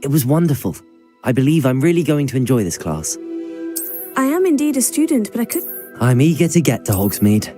It was wonderful. I believe I'm really going to enjoy this class. I am indeed a student, but I could... I'm eager to get to Hogsmeade.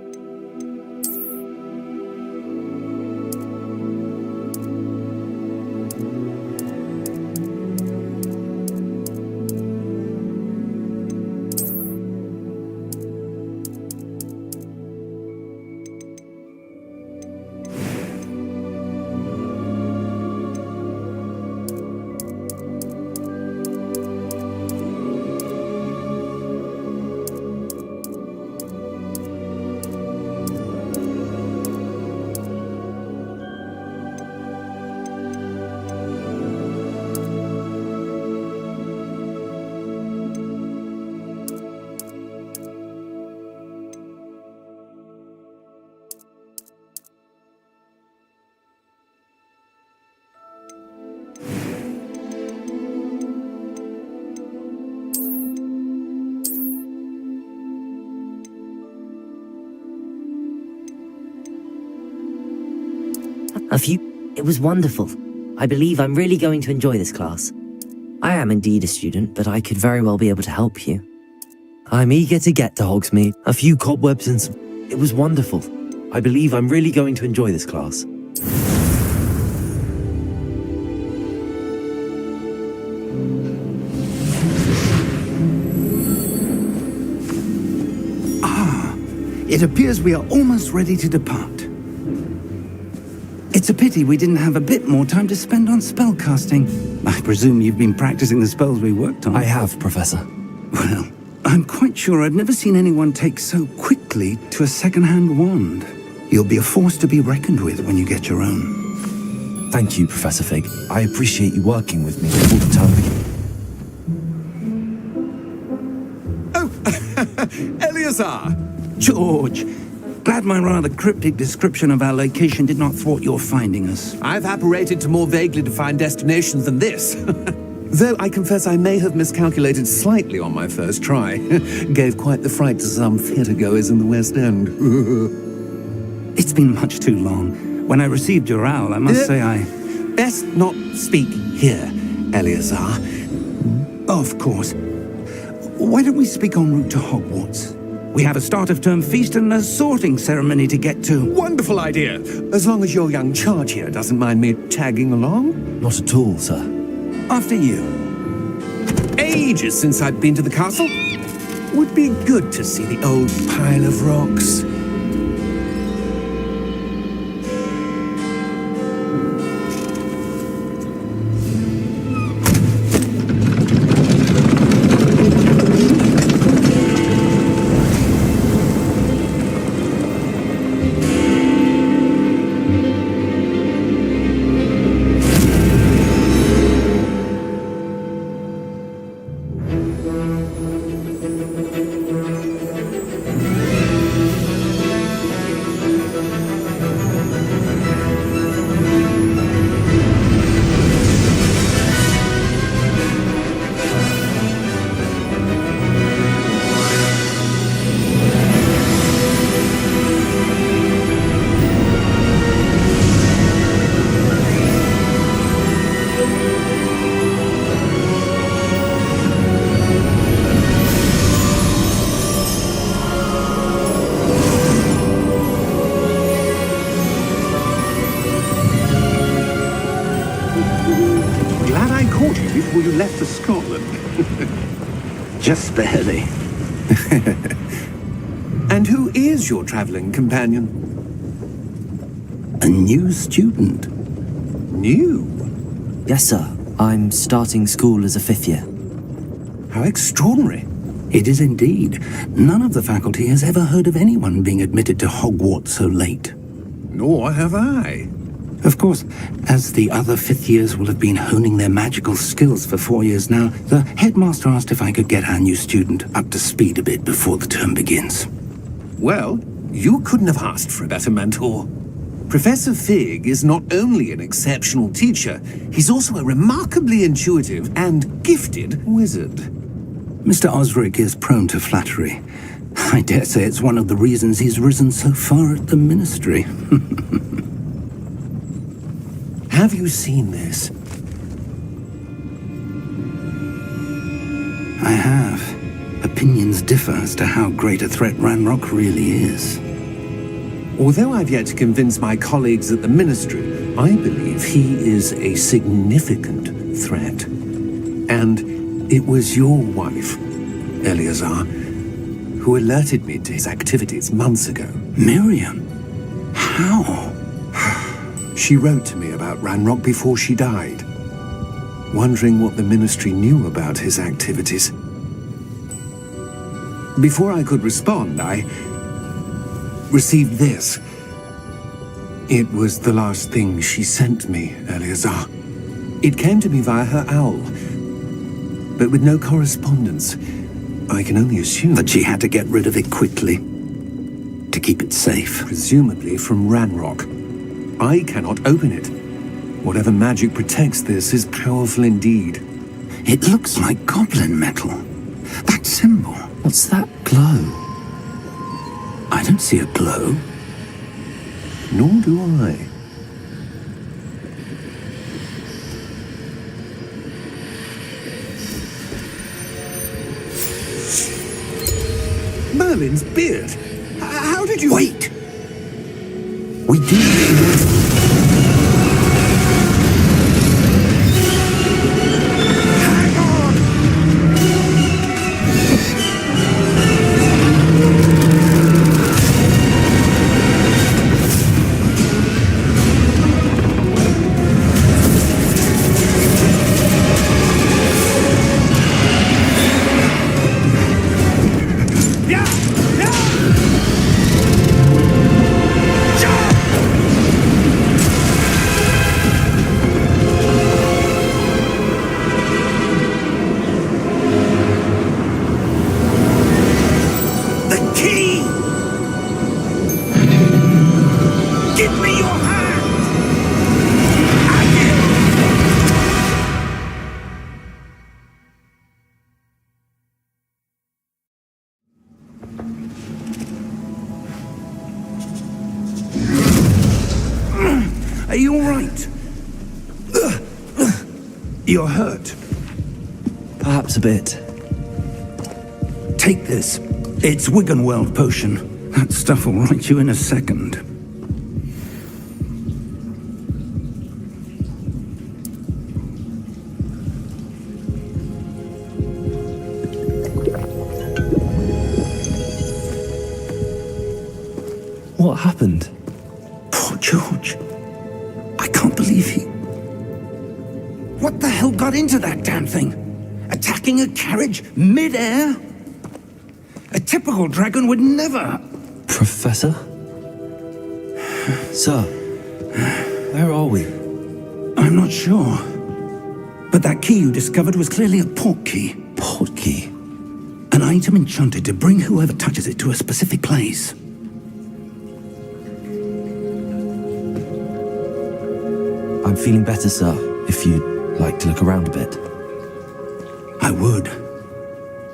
It was wonderful. I believe I'm really going to enjoy this class. I am indeed a student, but I could very well be able to help you. I'm eager to get to Hogsmeade. A few cobwebs and some... It was wonderful. I believe I'm really going to enjoy this class. It appears we are almost ready to depart. It's a pity we didn't have a bit more time to spend on spellcasting. I presume you've been practicing the spells we worked on. I have, Professor. Well, I'm quite sure I've never seen anyone take so quickly to a second-hand wand. You'll be a force to be reckoned with when you get your own. Thank you, Professor Fig. I appreciate you working with me all the time. Oh, Eleazar! George! Glad my rather cryptic description of our location did not thwart your finding us. I've apparated to more vaguely defined destinations than this. Though I confess I may have miscalculated slightly on my first try. Gave quite the fright to some theatre-goers in the West End. It's been much too long. When I received your owl, I must say I... Best not speak here, Eleazar. Of course. Why don't we speak en route to Hogwarts? We have a start-of-term feast and a sorting ceremony to get to. Wonderful idea! As long as your young charge here doesn't mind me tagging along. Not at all, sir. After you. Ages since I'd been to the castle. Would be good to see the old pile of rocks. you left for Scotland. Just barely. And who is your traveling companion? A new student. New? Yes, sir. I'm starting school as a 5th year. How extraordinary. It is indeed. None of the faculty has ever heard of anyone being admitted to Hogwarts so late. Nor have I. Of course, as the other 5th years will have been honing their magical skills for 4 years now, the headmaster asked if I could get our new student up to speed a bit before the term begins. Well, you couldn't have asked for a better mentor. Professor Fig is not only an exceptional teacher, he's also a remarkably intuitive and gifted wizard. Mr. Osric is prone to flattery. I dare say it's one of the reasons he's risen so far at the ministry. Have you seen this? I have. Opinions differ as to how great a threat Ranrock really is. Although I've yet to convince my colleagues at the ministry, I believe he is a significant threat. And it was your wife, Eleazar, who alerted me to his activities months ago. Miriam? How? She wrote to me about Ranrock before she died, wondering what the ministry knew about his activities. Before I could respond, I received this. It was the last thing she sent me, Eleazar. It came to me via her owl, but with no correspondence. I can only assume That she had to get rid of it quickly to keep it safe. presumably from Ranrock. I cannot open it. Whatever magic protects this is powerful indeed. It looks like goblin metal. That symbol. What's that glow? I don't see a glow. Nor do I. Merlin's beard. How did you... Wait! We do. Are you all right? You're hurt. Perhaps a bit. Take this. It's Wiggenweld potion. That stuff will right you in a second. What happened? Poor George. I can't believe he... What the hell got into that damn thing? Attacking a carriage mid-air? A typical dragon would never... Professor? Sir, where are we? I'm not sure. But that key you discovered was clearly a port key. Port key? An item enchanted to bring whoever touches it to a specific place. I'm feeling better, sir, if you'd like to look around a bit. I would.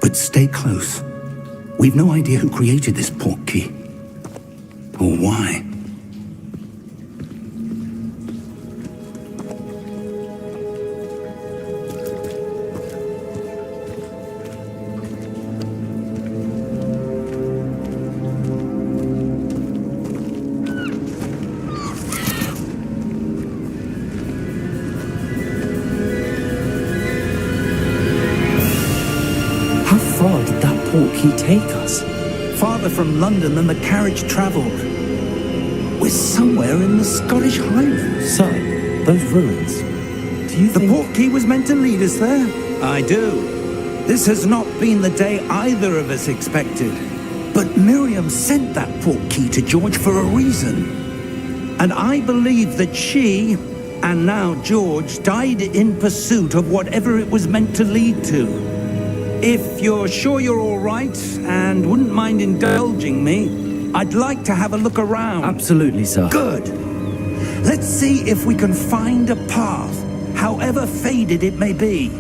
But stay close. We've no idea who created this port key. Or why. portkey take us? Farther from London than the carriage travelled. We're somewhere in the Scottish Highlands. Sir, those ruins. Do you The think... portkey was meant to lead us there? I do. This has not been the day either of us expected. But Miriam sent that portkey to George for a reason. And I believe that she, and now George, died in pursuit of whatever it was meant to lead to. If you're sure you're all right and wouldn't mind indulging me, I'd like to have a look around. Absolutely, sir. Good. Let's see if we can find a path, however faded it may be.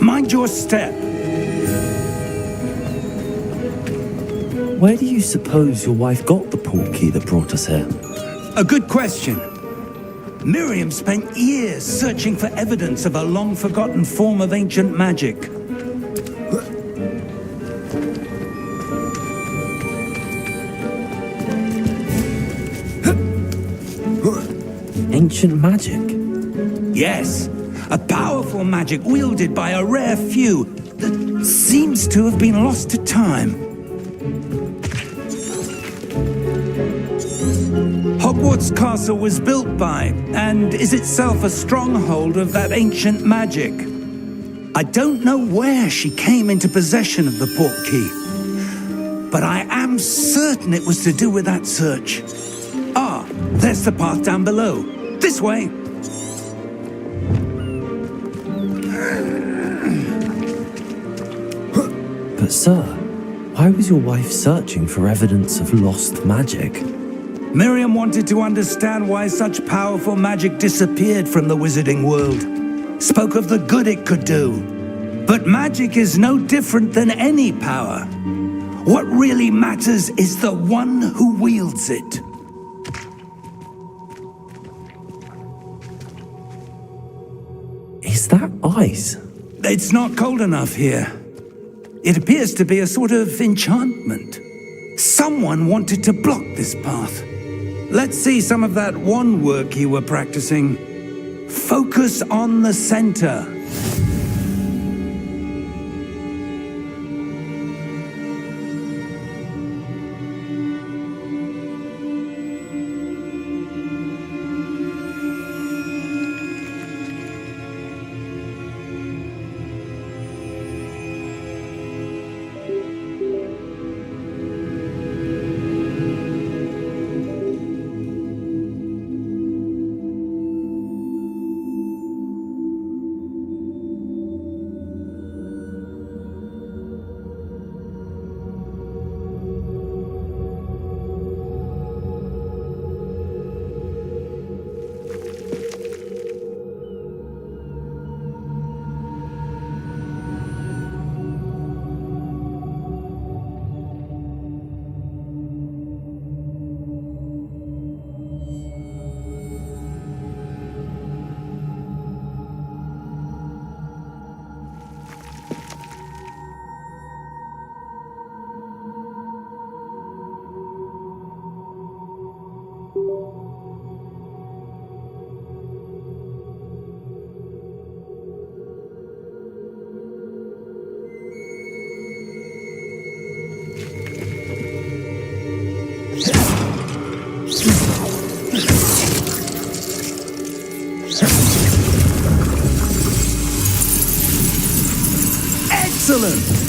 Mind your step. Where do you suppose your wife got the portkey that brought us here? A good question. Miriam spent years searching for evidence of a long-forgotten form of ancient magic. Ancient magic? Yes, a powerful magic wielded by a rare few that seems to have been lost to time. Hogwarts Castle was built by, and is itself a stronghold of that ancient magic. I don't know where she came into possession of the portkey, but I am certain it was to do with that search. Ah, there's the path down below. This way. But sir, why was your wife searching for evidence of lost magic? Miriam wanted to understand why such powerful magic disappeared from the wizarding world. Spoke of the good it could do. But magic is no different than any power. What really matters is the one who wields it. Is that ice? It's not cold enough here. It appears to be a sort of enchantment. Someone wanted to block this path. Let's see some of that wand work you were practicing. Focus on the center. Excellent!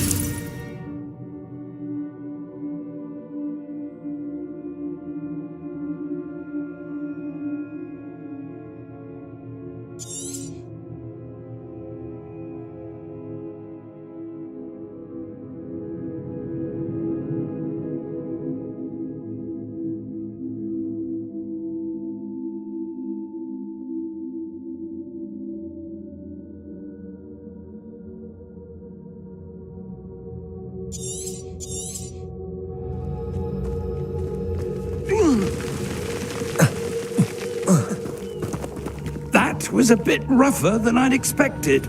That was a bit rougher than I'd expected.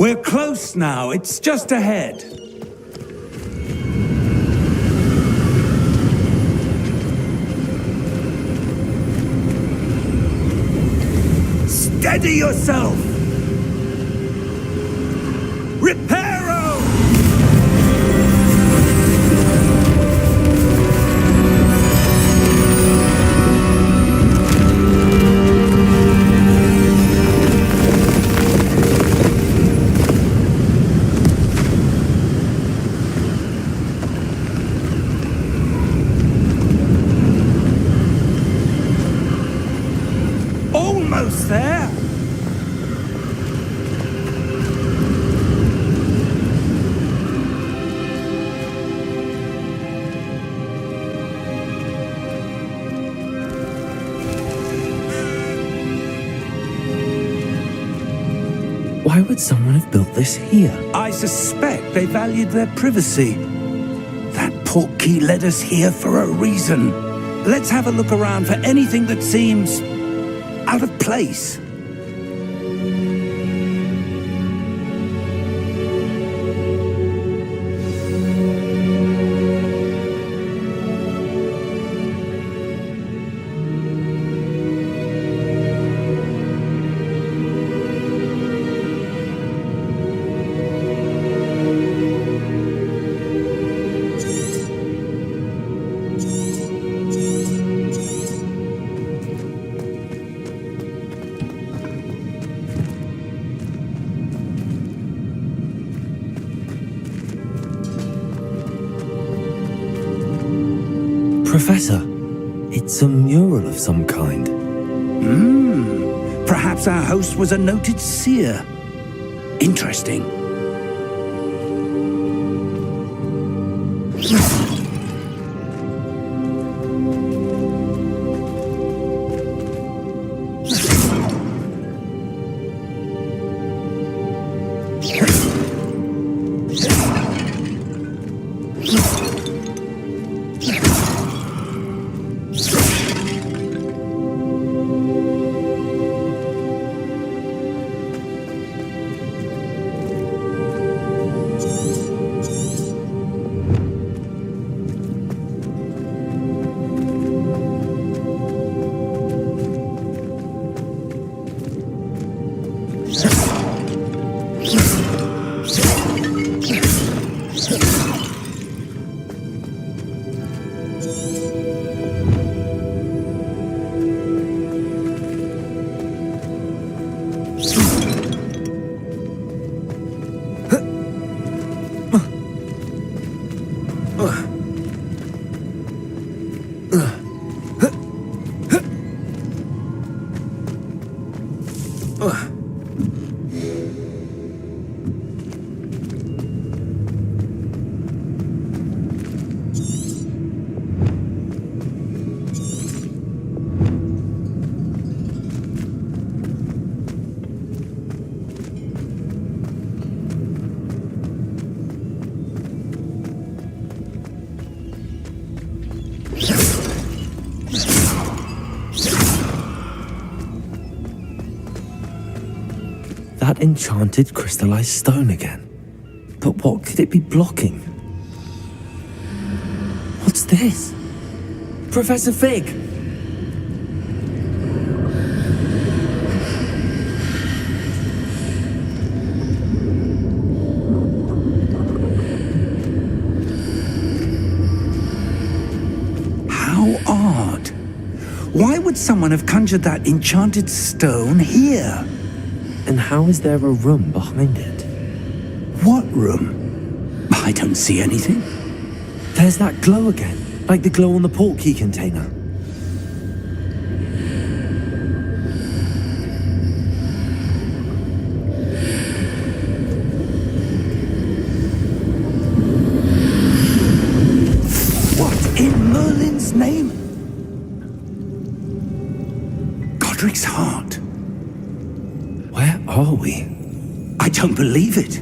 We're close now. It's just ahead. Steady yourself! Reparo! Almost there! Why would someone have built this here? I suspect they valued their privacy. That portkey led us here for a reason. Let's have a look around for anything that seems out of place. Professor, it's a mural of some kind. Perhaps our host was a noted seer. Interesting. That enchanted crystallized stone again. But what could it be blocking? What's this? Professor Fig! How odd. Why would someone have conjured that enchanted stone here? And how is there a room behind it? What room? I don't see anything. There's that glow again, like the glow on the portkey container. What in Merlin's name? Godric's heart. Where are we? I don't believe it.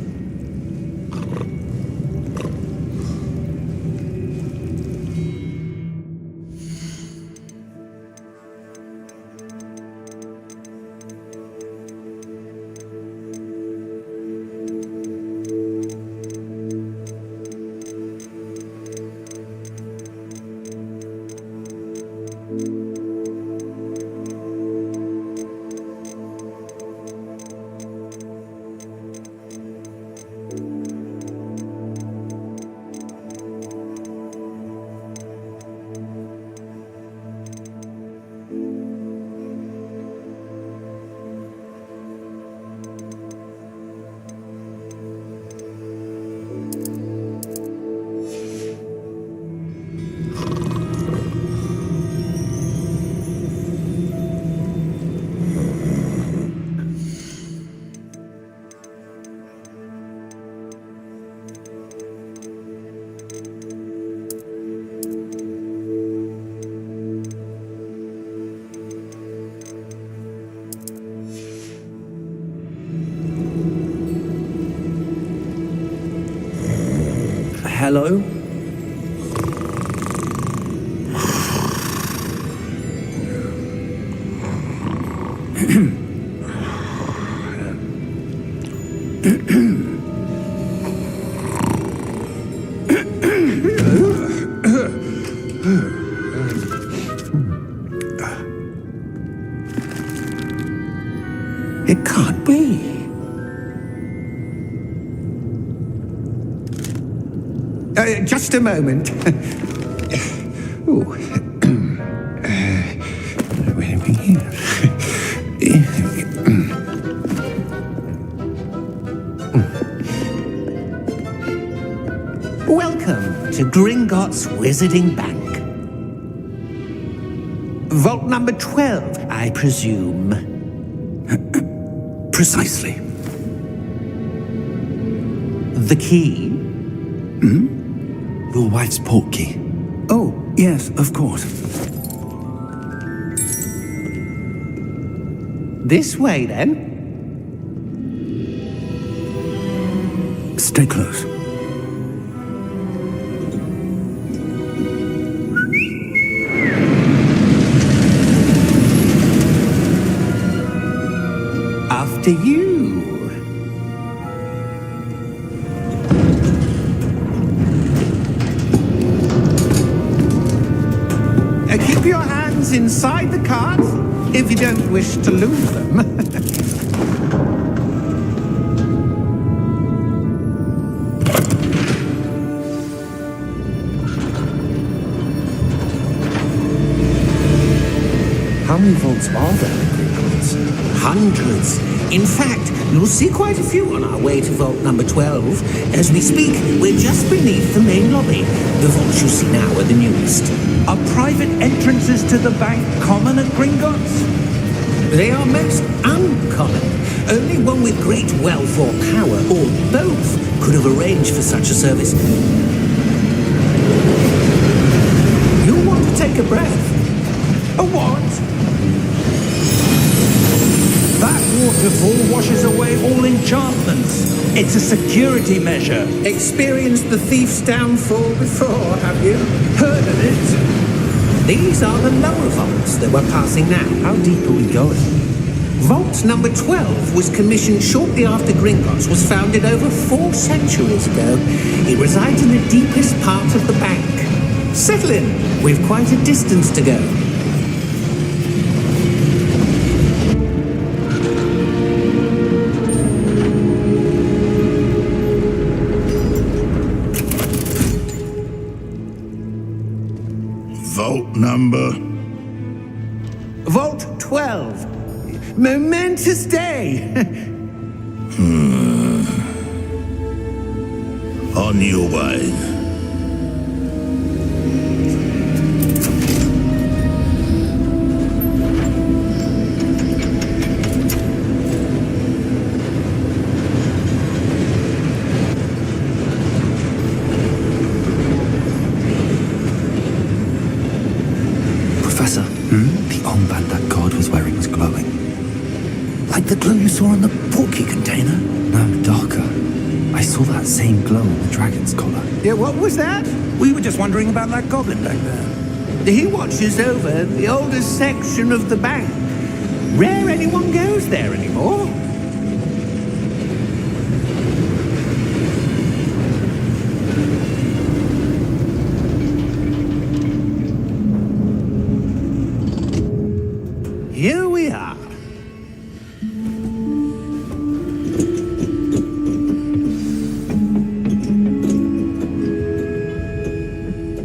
Hello? It can't be. Just a moment. Ooh. Where are we here? Welcome to Gringotts Wizarding Bank. Vault number 12, I presume. Precisely. The key? Your wife's portkey. Oh, yes, of course. This way, then. Stay close. After you. Keep your hands inside the cart if you don't wish to lose them. How many vaults are there in Gringotts? Hundreds. In fact, you'll see quite a few on our way to vault number 12. As we speak, we're just beneath the main lobby. The vaults you see now are the newest. Are private entrances to the bank common at Gringotts? They are most uncommon. Only one with great wealth or power, or both, could have arranged for such a service. You'll want to take a breath. A what? That waterfall washes away all enchantments. It's a security measure. Experienced the thief's downfall before, have you? Heard of it? These are the lower vaults that we're passing now. How deep are we going? Vault number 12 was commissioned shortly after Gringotts was founded over 4 centuries ago. It resides in the deepest part of the bank. Settle in. We've quite a distance to go. Vault number? Vault 12. Momentous day. On your way. Professor, the armband that god was wearing was glowing. Like the glow you saw on the portkey container? No, darker. I saw that same glow on the dragon's collar. Yeah, what was that? We were just wondering about that goblin back there. He watches over the oldest section of the bank. Rare anyone goes there anymore. Here we are.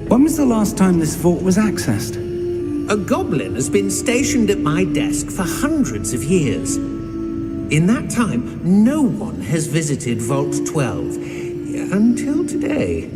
When was the last time this vault was accessed? A goblin has been stationed at my desk for hundreds of years. In that time, no one has visited Vault 12 until today.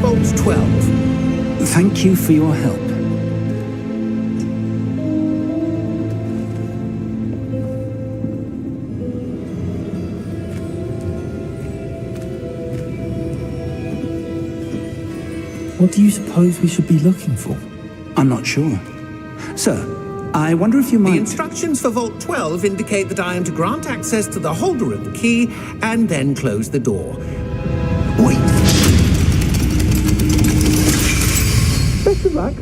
Vault 12. Thank you for your help. What do you suppose we should be looking for? I'm not sure. Sir, I wonder if you The might... instructions for Vault 12 indicate that I am to grant access to the holder of the key and then close the door. Wait! Best of luck.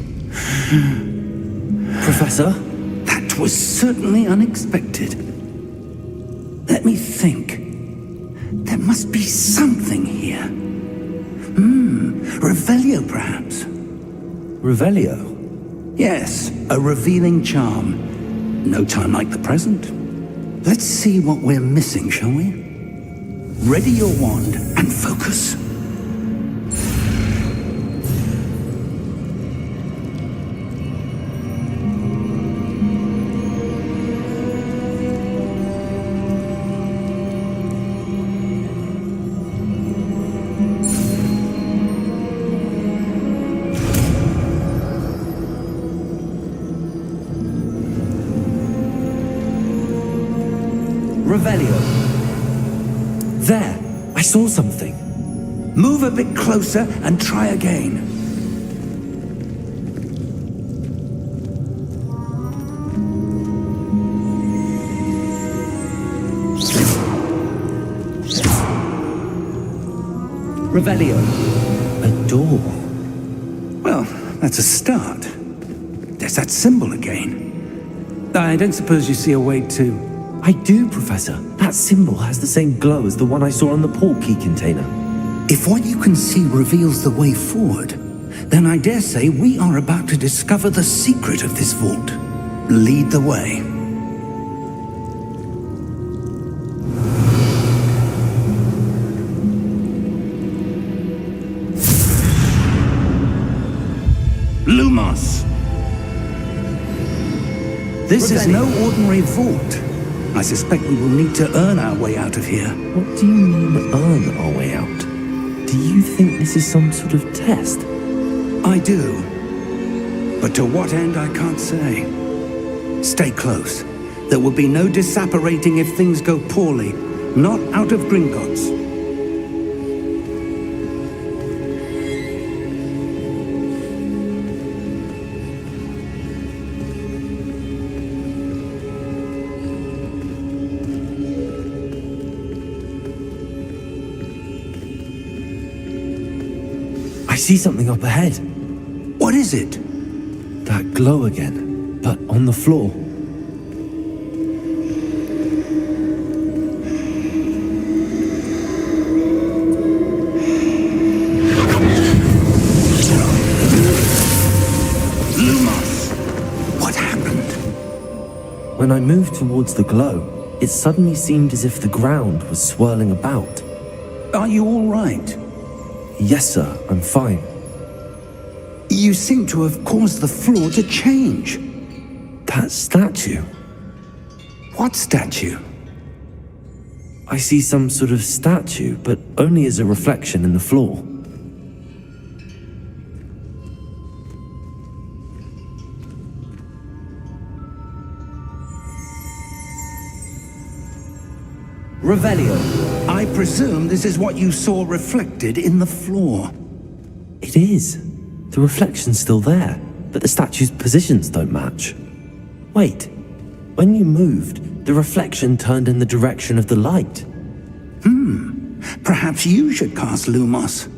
Professor? That was certainly unexpected. Let me think. There must be something here. Revelio, perhaps. Revelio? Yes, a revealing charm. No time like the present. Let's see what we're missing, shall we? Ready your wand and focus. Revelio. There, I saw something. Move a bit closer and try again. Revelio. A door. Well, that's a start. There's that symbol again. I don't suppose you see a way to... I do, Professor. That symbol has the same glow as the one I saw on the port key container. If what you can see reveals the way forward, then I dare say we are about to discover the secret of this vault. Lead the way. Lumos! This is no ordinary vault. I suspect we will need to earn our way out of here. What do you mean, earn our way out? Do you think this is some sort of test? I do. But to what end, I can't say. Stay close. There will be no disapparating if things go poorly. Not out of Gringotts. I see something up ahead. What is it? That glow again, but on the floor. Lumos! What happened? When I moved towards the glow, it suddenly seemed as if the ground was swirling about. Are you all right? Yes, sir, I'm fine. You seem to have caused the floor to change. That statue. What statue? I see some sort of statue, but only as a reflection in the floor. Revelio. I presume this is what you saw reflected in the floor. It is. The reflection's still there, but the statue's positions don't match. Wait. When you moved, the reflection turned in the direction of the light. Perhaps you should cast Lumos.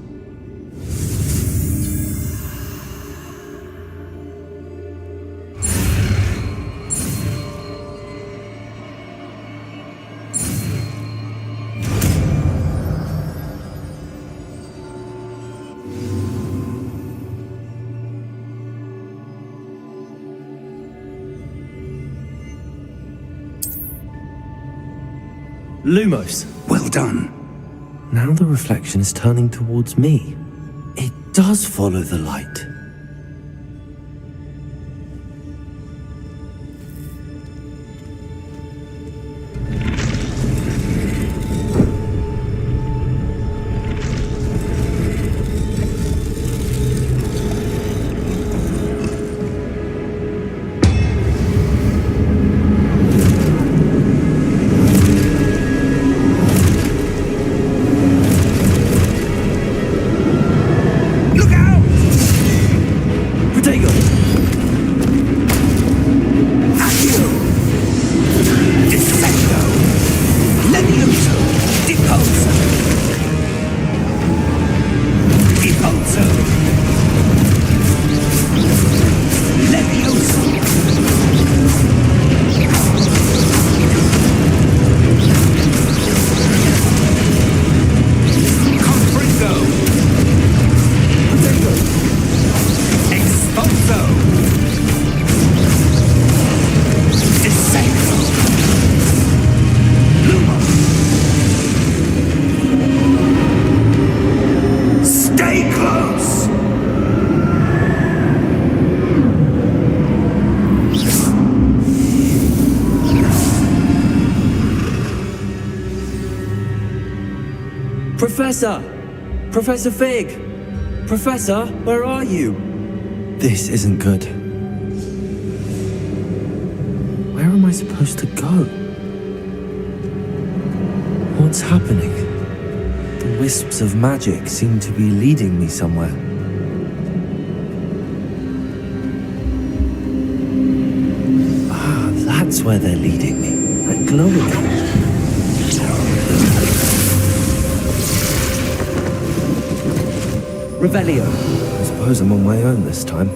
Lumos. Well done. Now the reflection is turning towards me. It does follow the light. Look out! Professor! Professor Fig! Professor, where are you? This isn't good. Where am I supposed to go? What's happening? The wisps of magic seem to be leading me somewhere. Ah, that's where they're leading me. That glowing. Revelio. I suppose I'm on my own this time.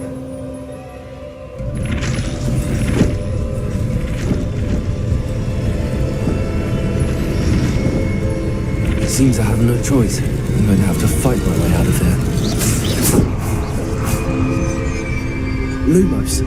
It seems I have no choice. I'm going to have to fight my way out of here. Lumos.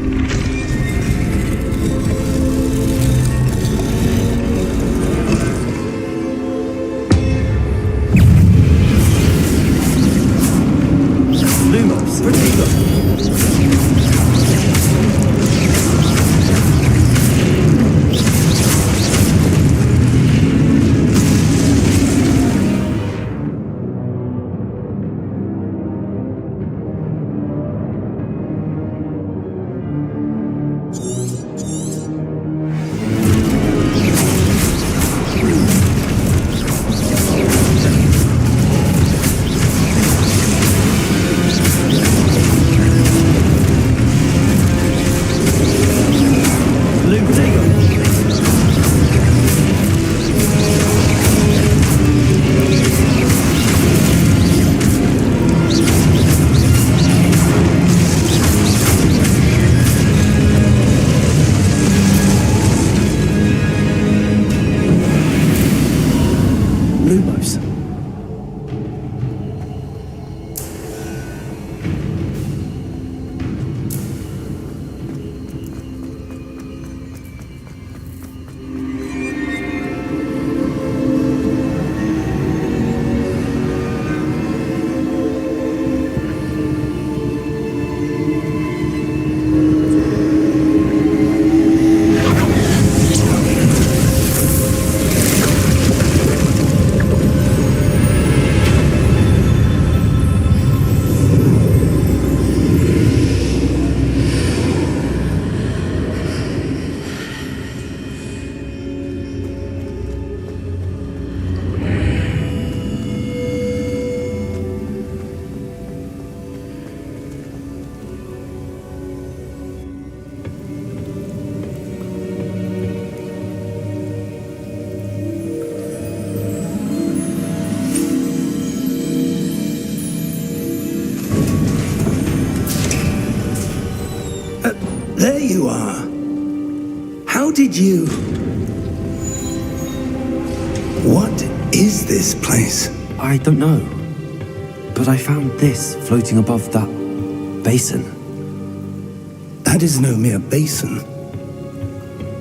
There you are. How did you... What is this place? I don't know. But I found this floating above that basin. That is no mere basin.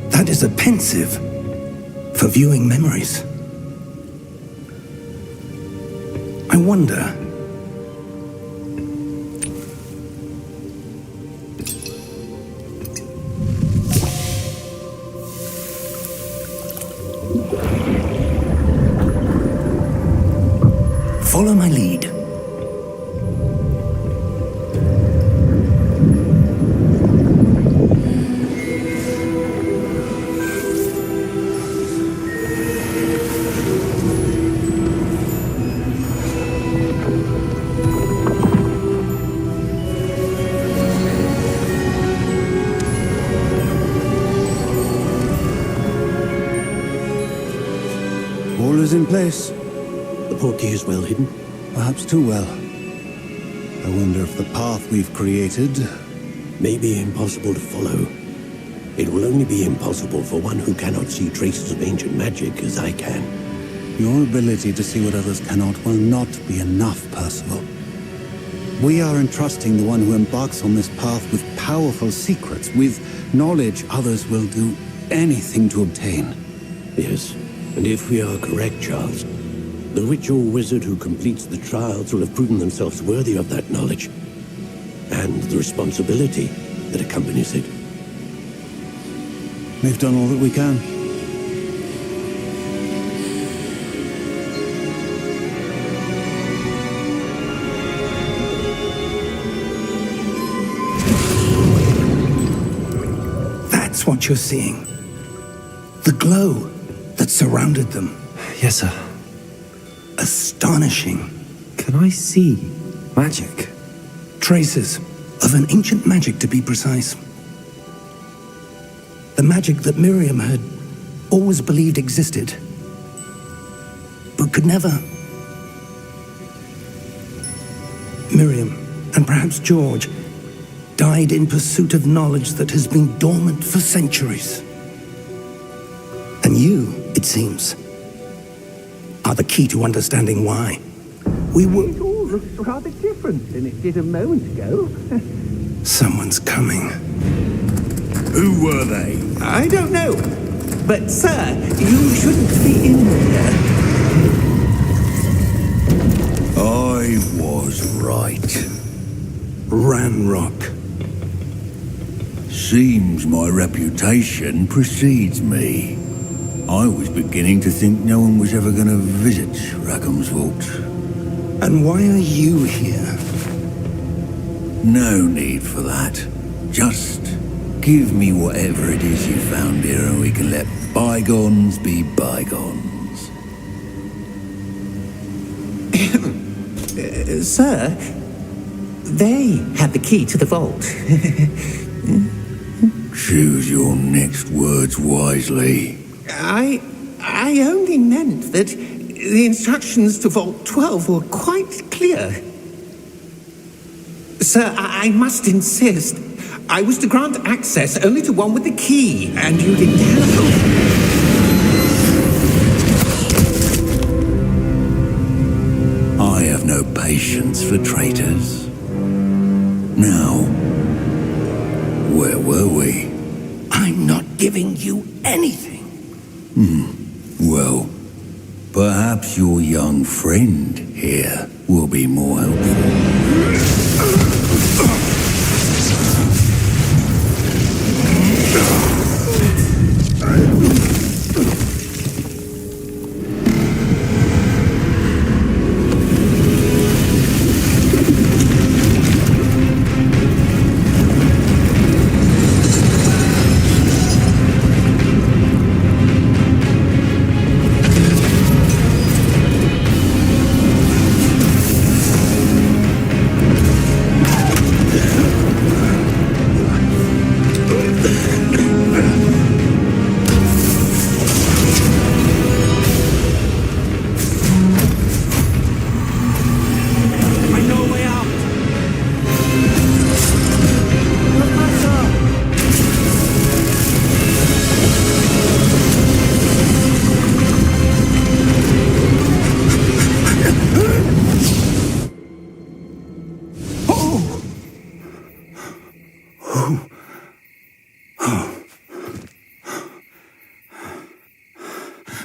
That is a pensive for viewing memories. I wonder... Follow my lead. All is in place. The portkey is well hidden. Perhaps too well. I wonder if the path we've created... May be impossible to follow. It will only be impossible for one who cannot see traces of ancient magic as I can. Your ability to see what others cannot will not be enough, Percival. We are entrusting the one who embarks on this path with powerful secrets, with knowledge others will do anything to obtain. Yes, and if we are correct, Charles, the witch or wizard who completes the trials will have proven themselves worthy of that knowledge, and the responsibility that accompanies it. We've done all that we can. That's what you're seeing. The glow that surrounded them. Yes, sir. Astonishing. Can I see magic? Traces of an ancient magic, to be precise. The magic that Miriam had always believed existed, but could never. Miriam, and perhaps George, died in pursuit of knowledge that has been dormant for centuries. And you, it seems, are the key to understanding why. We were... It all looks rather different than it did a moment ago. Someone's coming. Who were they? I don't know. But, sir, you shouldn't be in here. I was right. Ranrock. Seems my reputation precedes me. I was beginning to think no one was ever going to visit Rackham's vault. And why are you here? No need for that. Just give me whatever it is you found here and we can let bygones be bygones. Sir, they had the key to the vault. Choose your next words wisely. I only meant that the instructions to Vault 12 were quite clear. Sir, I must insist. I was to grant access only to one with the key, and you didn't have. I have no patience for traitors. Now, where were we? I'm not giving you anything. Well, perhaps your young friend here will be more helpful.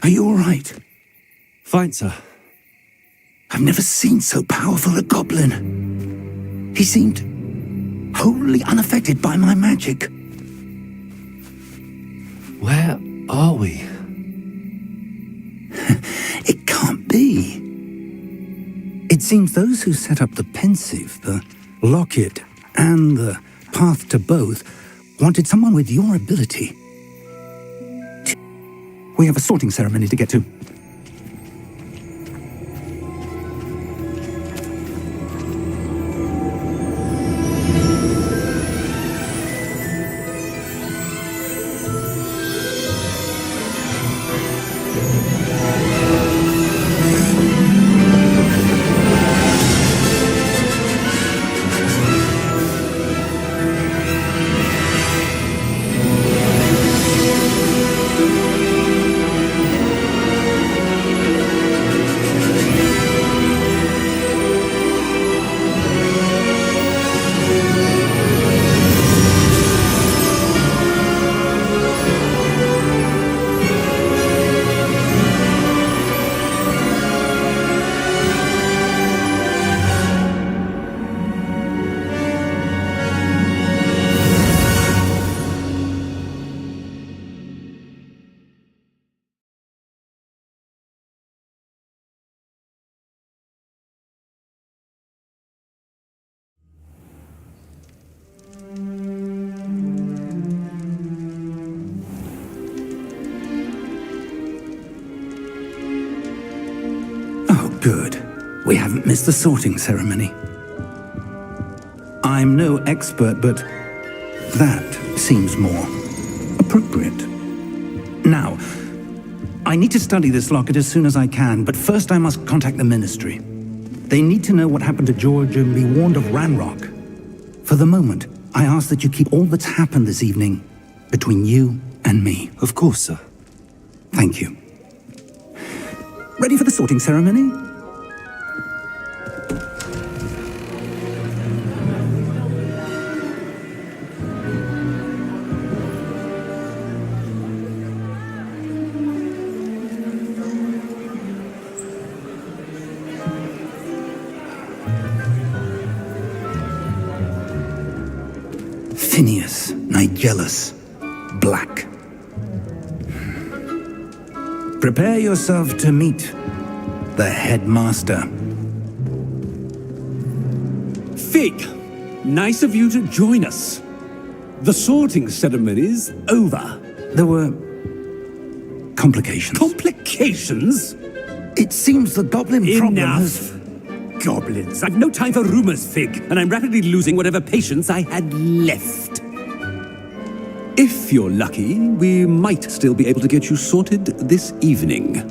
Are you all right? Fine, sir. I've never seen so powerful a goblin. He seemed wholly unaffected by my magic. Where are we? It can't be. It seems those who set up the pensive, the locket, and the path to both wanted someone with your ability. We have a sorting ceremony to get to. We haven't missed the sorting ceremony. I'm no expert, but that seems more appropriate. Now, I need to study this locket as soon as I can, but first I must contact the Ministry. They need to know what happened to George and be warned of Ranrock. For the moment, I ask that you keep all that's happened this evening between you and me. Of course, sir. Thank you. Ready for the sorting ceremony? Phineas Nigellus Black. Prepare yourself to meet the headmaster. Fig, nice of you to join us. The sorting ceremony's over. There were complications. Complications? It seems the goblin problem has... Enough. Goblins. I've no time for rumors, Fig, and I'm rapidly losing whatever patience I had left. If you're lucky, we might still be able to get you sorted this evening.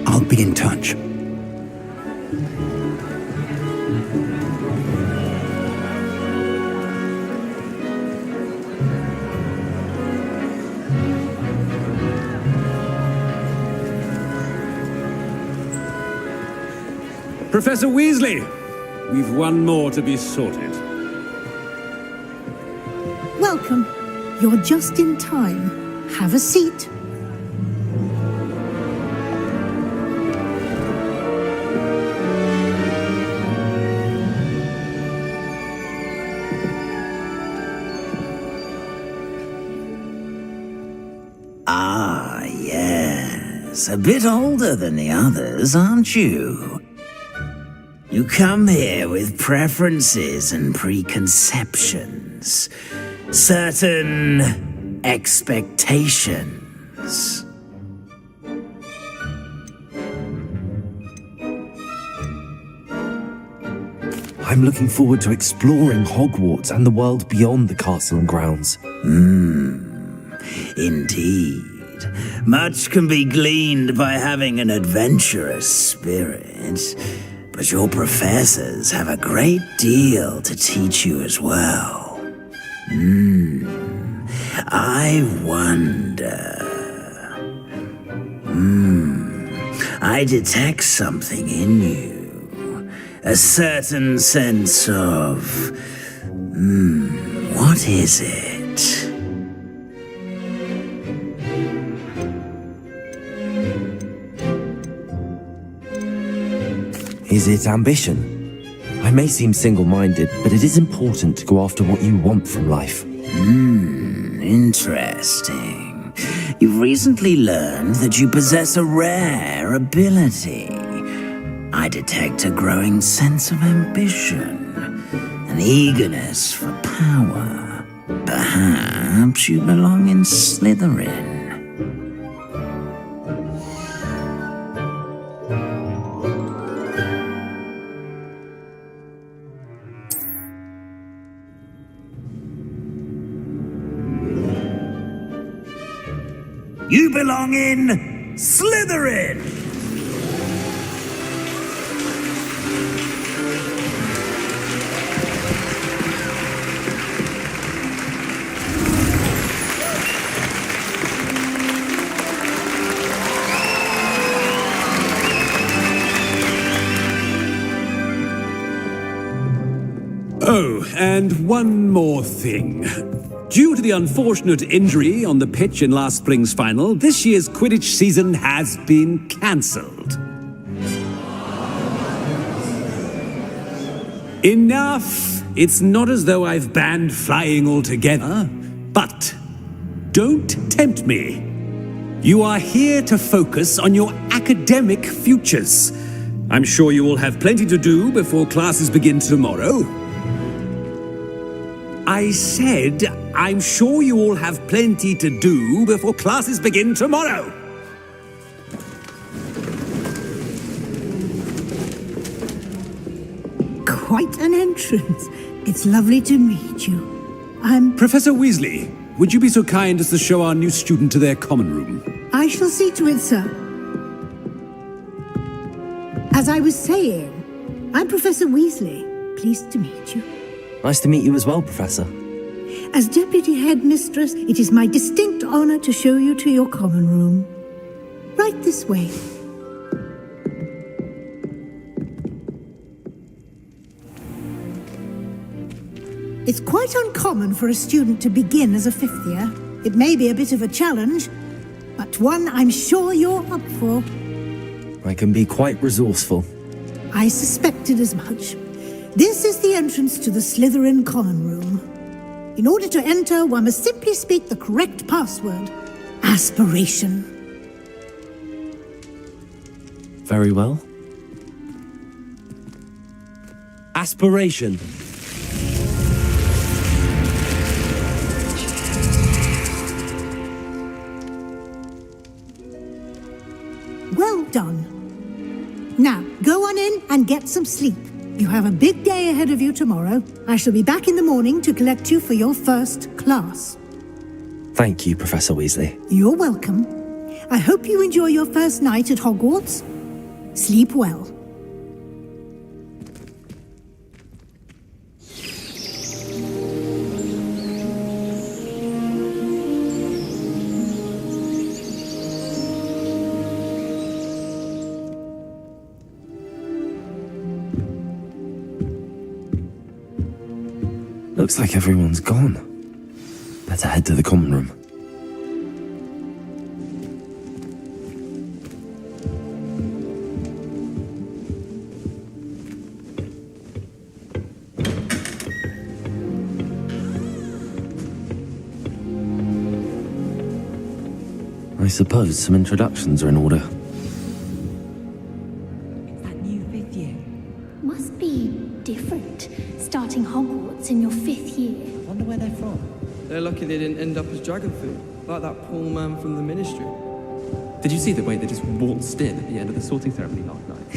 I'll be in touch. Professor Weasley, we've one more to be sorted. Welcome. You're just in time. Have a seat. Ah, yes. A bit older than the others, aren't you? You come here with preferences and preconceptions. Certain expectations. I'm looking forward to exploring Hogwarts and the world beyond the castle and grounds. Indeed. Much can be gleaned by having an adventurous spirit, but your professors have a great deal to teach you as well. I wonder... I detect something in you. A certain sense of... what is it? Is it ambition? I may seem single-minded, but it is important to go after what you want from life. Interesting. You've recently learned that you possess a rare ability. I detect a growing sense of ambition, an eagerness for power. Perhaps you belong in Slytherin. You belong in Slytherin! Oh, and one more thing. Due to the unfortunate injury on the pitch in last spring's final, this year's Quidditch season has been cancelled. Enough! It's not as though I've banned flying altogether, but don't tempt me. You are here to focus on your academic futures. I'm sure you will have plenty to do before classes begin tomorrow. I said, I'm sure you all have plenty to do before classes begin tomorrow. quite an entrance. It's lovely to meet you. I'm... Professor Weasley, would you be so kind as to show our new student to their common room? I shall see to it, sir. As I was saying, I'm Professor Weasley. Pleased to meet you. Nice to meet you as well, Professor. As Deputy Headmistress, it is my distinct honor to show you to your common room. Right this way. It's quite uncommon for a student to begin as a fifth year. It may be a bit of a challenge, but one I'm sure you're up for. I can be quite resourceful. I suspected as much. This is the entrance to the Slytherin common room. In order to enter, one must simply speak the correct password. Aspiration. Very well. Aspiration. Well done. Now, go on in and get some sleep. You have a big day ahead of you tomorrow. I shall be back in the morning to collect you for your first class. Thank you, Professor Weasley. You're welcome. I hope you enjoy your first night at Hogwarts. Sleep well. Looks like everyone's gone. Better head to the common room. I suppose some introductions are in order. That new fifth year must be different. Starting Hogwarts in your fifth year. Wonder where they're from. They're lucky they didn't end up as dragon food, like that poor man from the Ministry. Did you see the way they just waltzed in at the end of the sorting ceremony last night?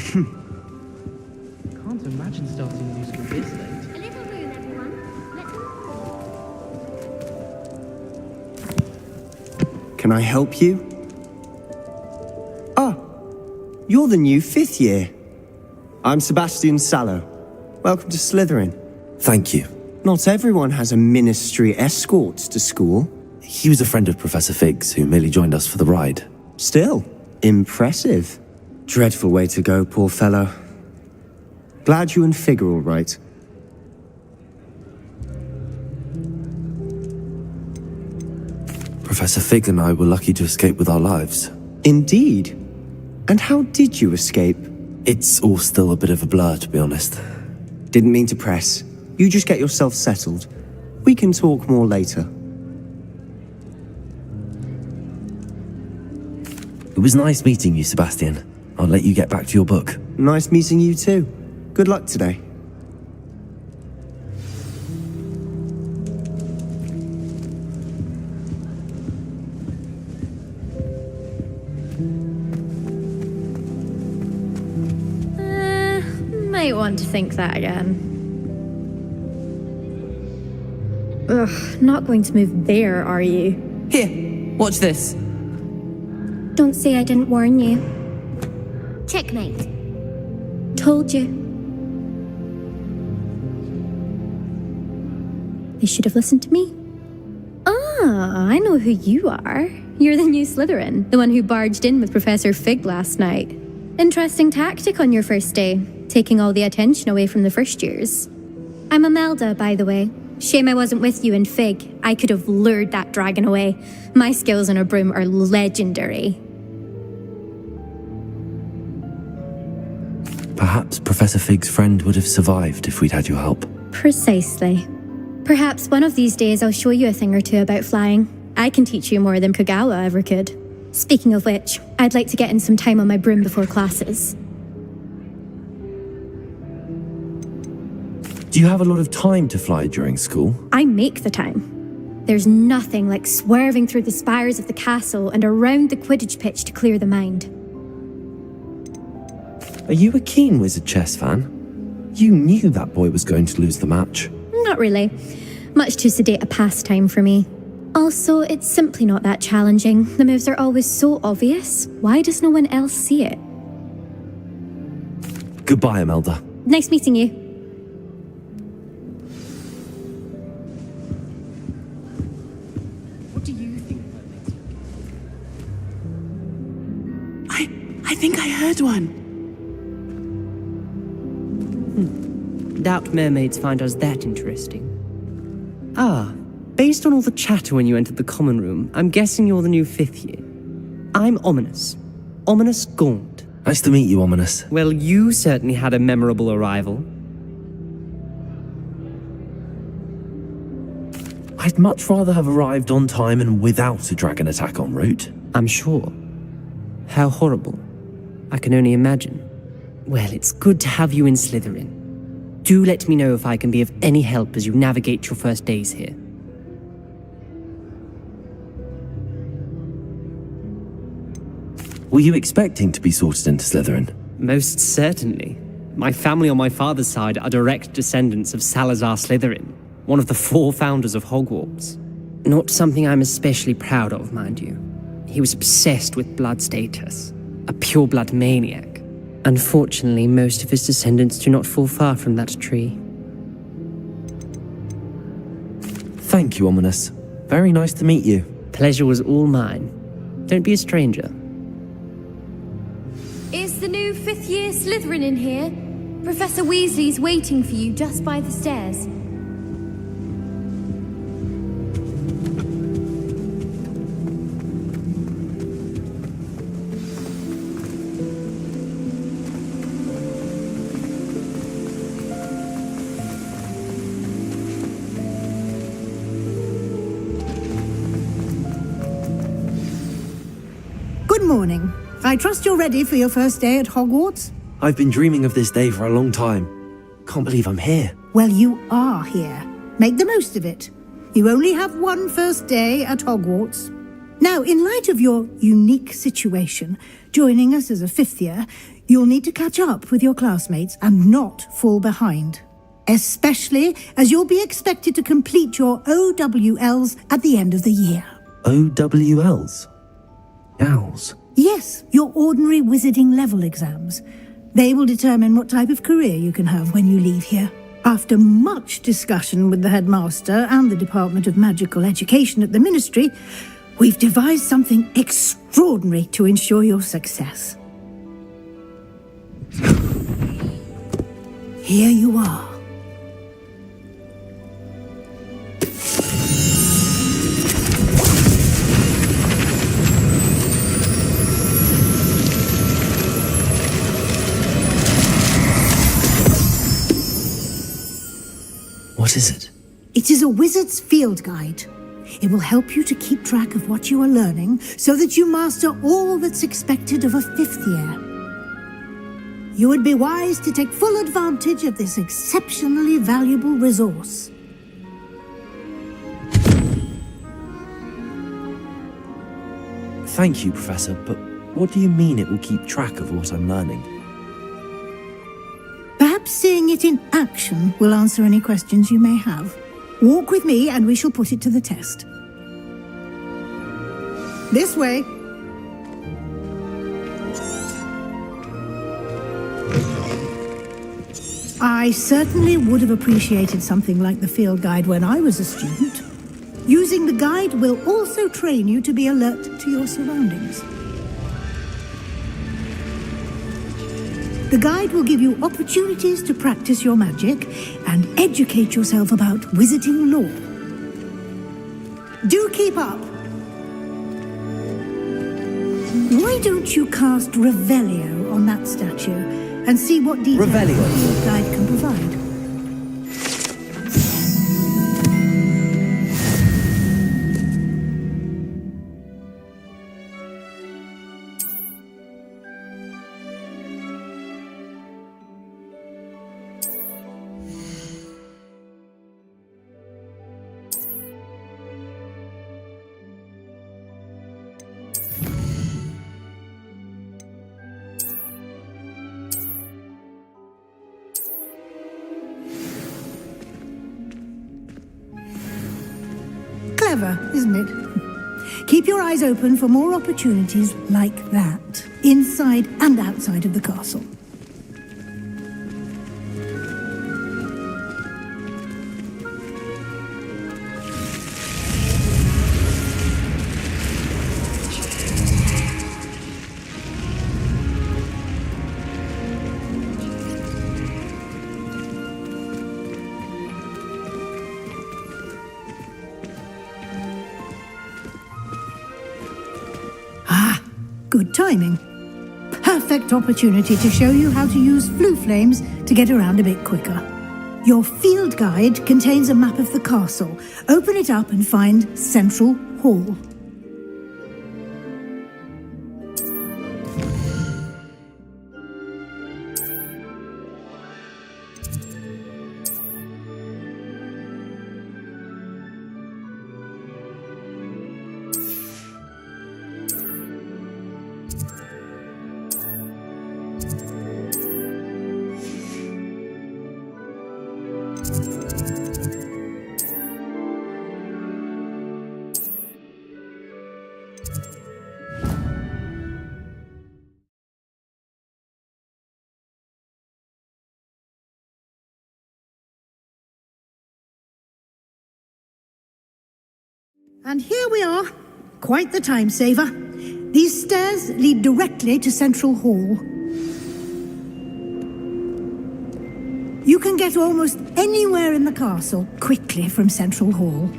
Can't imagine starting a new school this late. A little room, everyone. Let's... Can I help you? Ah, you're the new fifth year. I'm Sebastian Sallow. Welcome to Slytherin. Thank you. Not everyone has a ministry escort to school. He was a friend of Professor Fig's, who merely joined us for the ride. Still, impressive. Dreadful way to go, poor fellow. Glad you and Fig are all right. Professor Fig and I were lucky to escape with our lives. Indeed. And how did you escape? It's all still a bit of a blur, to be honest. Didn't mean to press. You just get yourself settled. We can talk more later. It was nice meeting you, Sebastian. I'll let you get back to your book. Nice meeting you too. Good luck today. Might want to think that again. Ugh, not going to move there, are you? Here, watch this. Don't say I didn't warn you. Checkmate. Told you. They should have listened to me. Ah, I know who you are. You're the new Slytherin, the one who barged in with Professor Fig last night. Interesting tactic on your first day, taking all the attention away from the first years. I'm Imelda, by the way. Shame I wasn't with you in Fig. I could have lured that dragon away. My skills on a broom are legendary. Perhaps Professor Fig's friend would have survived if we'd had your help. Precisely. Perhaps one of these days I'll show you a thing or two about flying. I can teach you more than Kogawa ever could. Speaking of which, I'd like to get in some time on my broom before classes. Do you have a lot of time to fly during school? I make the time. There's nothing like swerving through the spires of the castle and around the Quidditch pitch to clear the mind. Are you a keen Wizard chess fan? You knew that boy was going to lose the match. Not really. Much too sedate a pastime for me. Also, it's simply not that challenging. The moves are always so obvious. Why does no one else see it? Goodbye, Imelda. Nice meeting you. What do you think I think I heard one. Doubt mermaids find us that interesting. Ah, based on all the chatter when you entered the common room, I'm guessing you're the new 5th year. I'm Ominous. Ominous Gaunt. Nice to meet you, Ominous. Well, you certainly had a memorable arrival. I'd much rather have arrived on time and without a dragon attack en route. I'm sure. How horrible. I can only imagine. Well, it's good to have you in Slytherin. Do let me know if I can be of any help as you navigate your first days here. Were you expecting to be sorted into Slytherin? Most certainly. My family on my father's side are direct descendants of Salazar Slytherin, one of the 4 founders of Hogwarts. Not something I'm especially proud of, mind you. He was obsessed with blood status, a pure-blood maniac. Unfortunately, most of his descendants do not fall far from that tree. Thank you, Ominous. Very nice to meet you. Pleasure was all mine. Don't be a stranger. Is the new 5th year Slytherin in here? Professor Weasley's waiting for you just by the stairs. Good morning. I trust you're ready for your first day at Hogwarts? I've been dreaming of this day for a long time. Can't believe I'm here. Well, you are here. Make the most of it. You only have one first day at Hogwarts. Now, in light of your unique situation, joining us as a 5th year, you'll need to catch up with your classmates and not fall behind. Especially as you'll be expected to complete your OWLs at the end of the year. OWLs? Owls? Yes, your ordinary wizarding level exams. They will determine what type of career you can have when you leave here. After much discussion with the headmaster and the Department of Magical Education at the Ministry, we've devised something extraordinary to ensure your success. Here you are. What is it? It is a wizard's field guide. It will help you to keep track of what you are learning so that you master all that's expected of a 5th year. You would be wise to take full advantage of this exceptionally valuable resource. Thank you, Professor, but what do you mean it will keep track of what I'm learning? Perhaps seeing it in action will answer any questions you may have. Walk with me and we shall put it to the test. This way. I certainly would have appreciated something like the field guide when I was a student. Using the guide will also train you to be alert to your surroundings. The guide will give you opportunities to practice your magic and educate yourself about wizarding lore. Do keep up! Why don't you cast Revelio on that statue and see what details the field guide can provide? clever, isn't it? Keep your eyes open for more opportunities like that, inside and outside of the castle. Good timing. Perfect opportunity to show you how to use flue flames to get around a bit quicker. Your field guide contains a map of the castle. Open it up and find Central Hall. And here we are. Quite the time saver. These stairs lead directly to Central Hall. You can get almost anywhere in the castle quickly from Central Hall.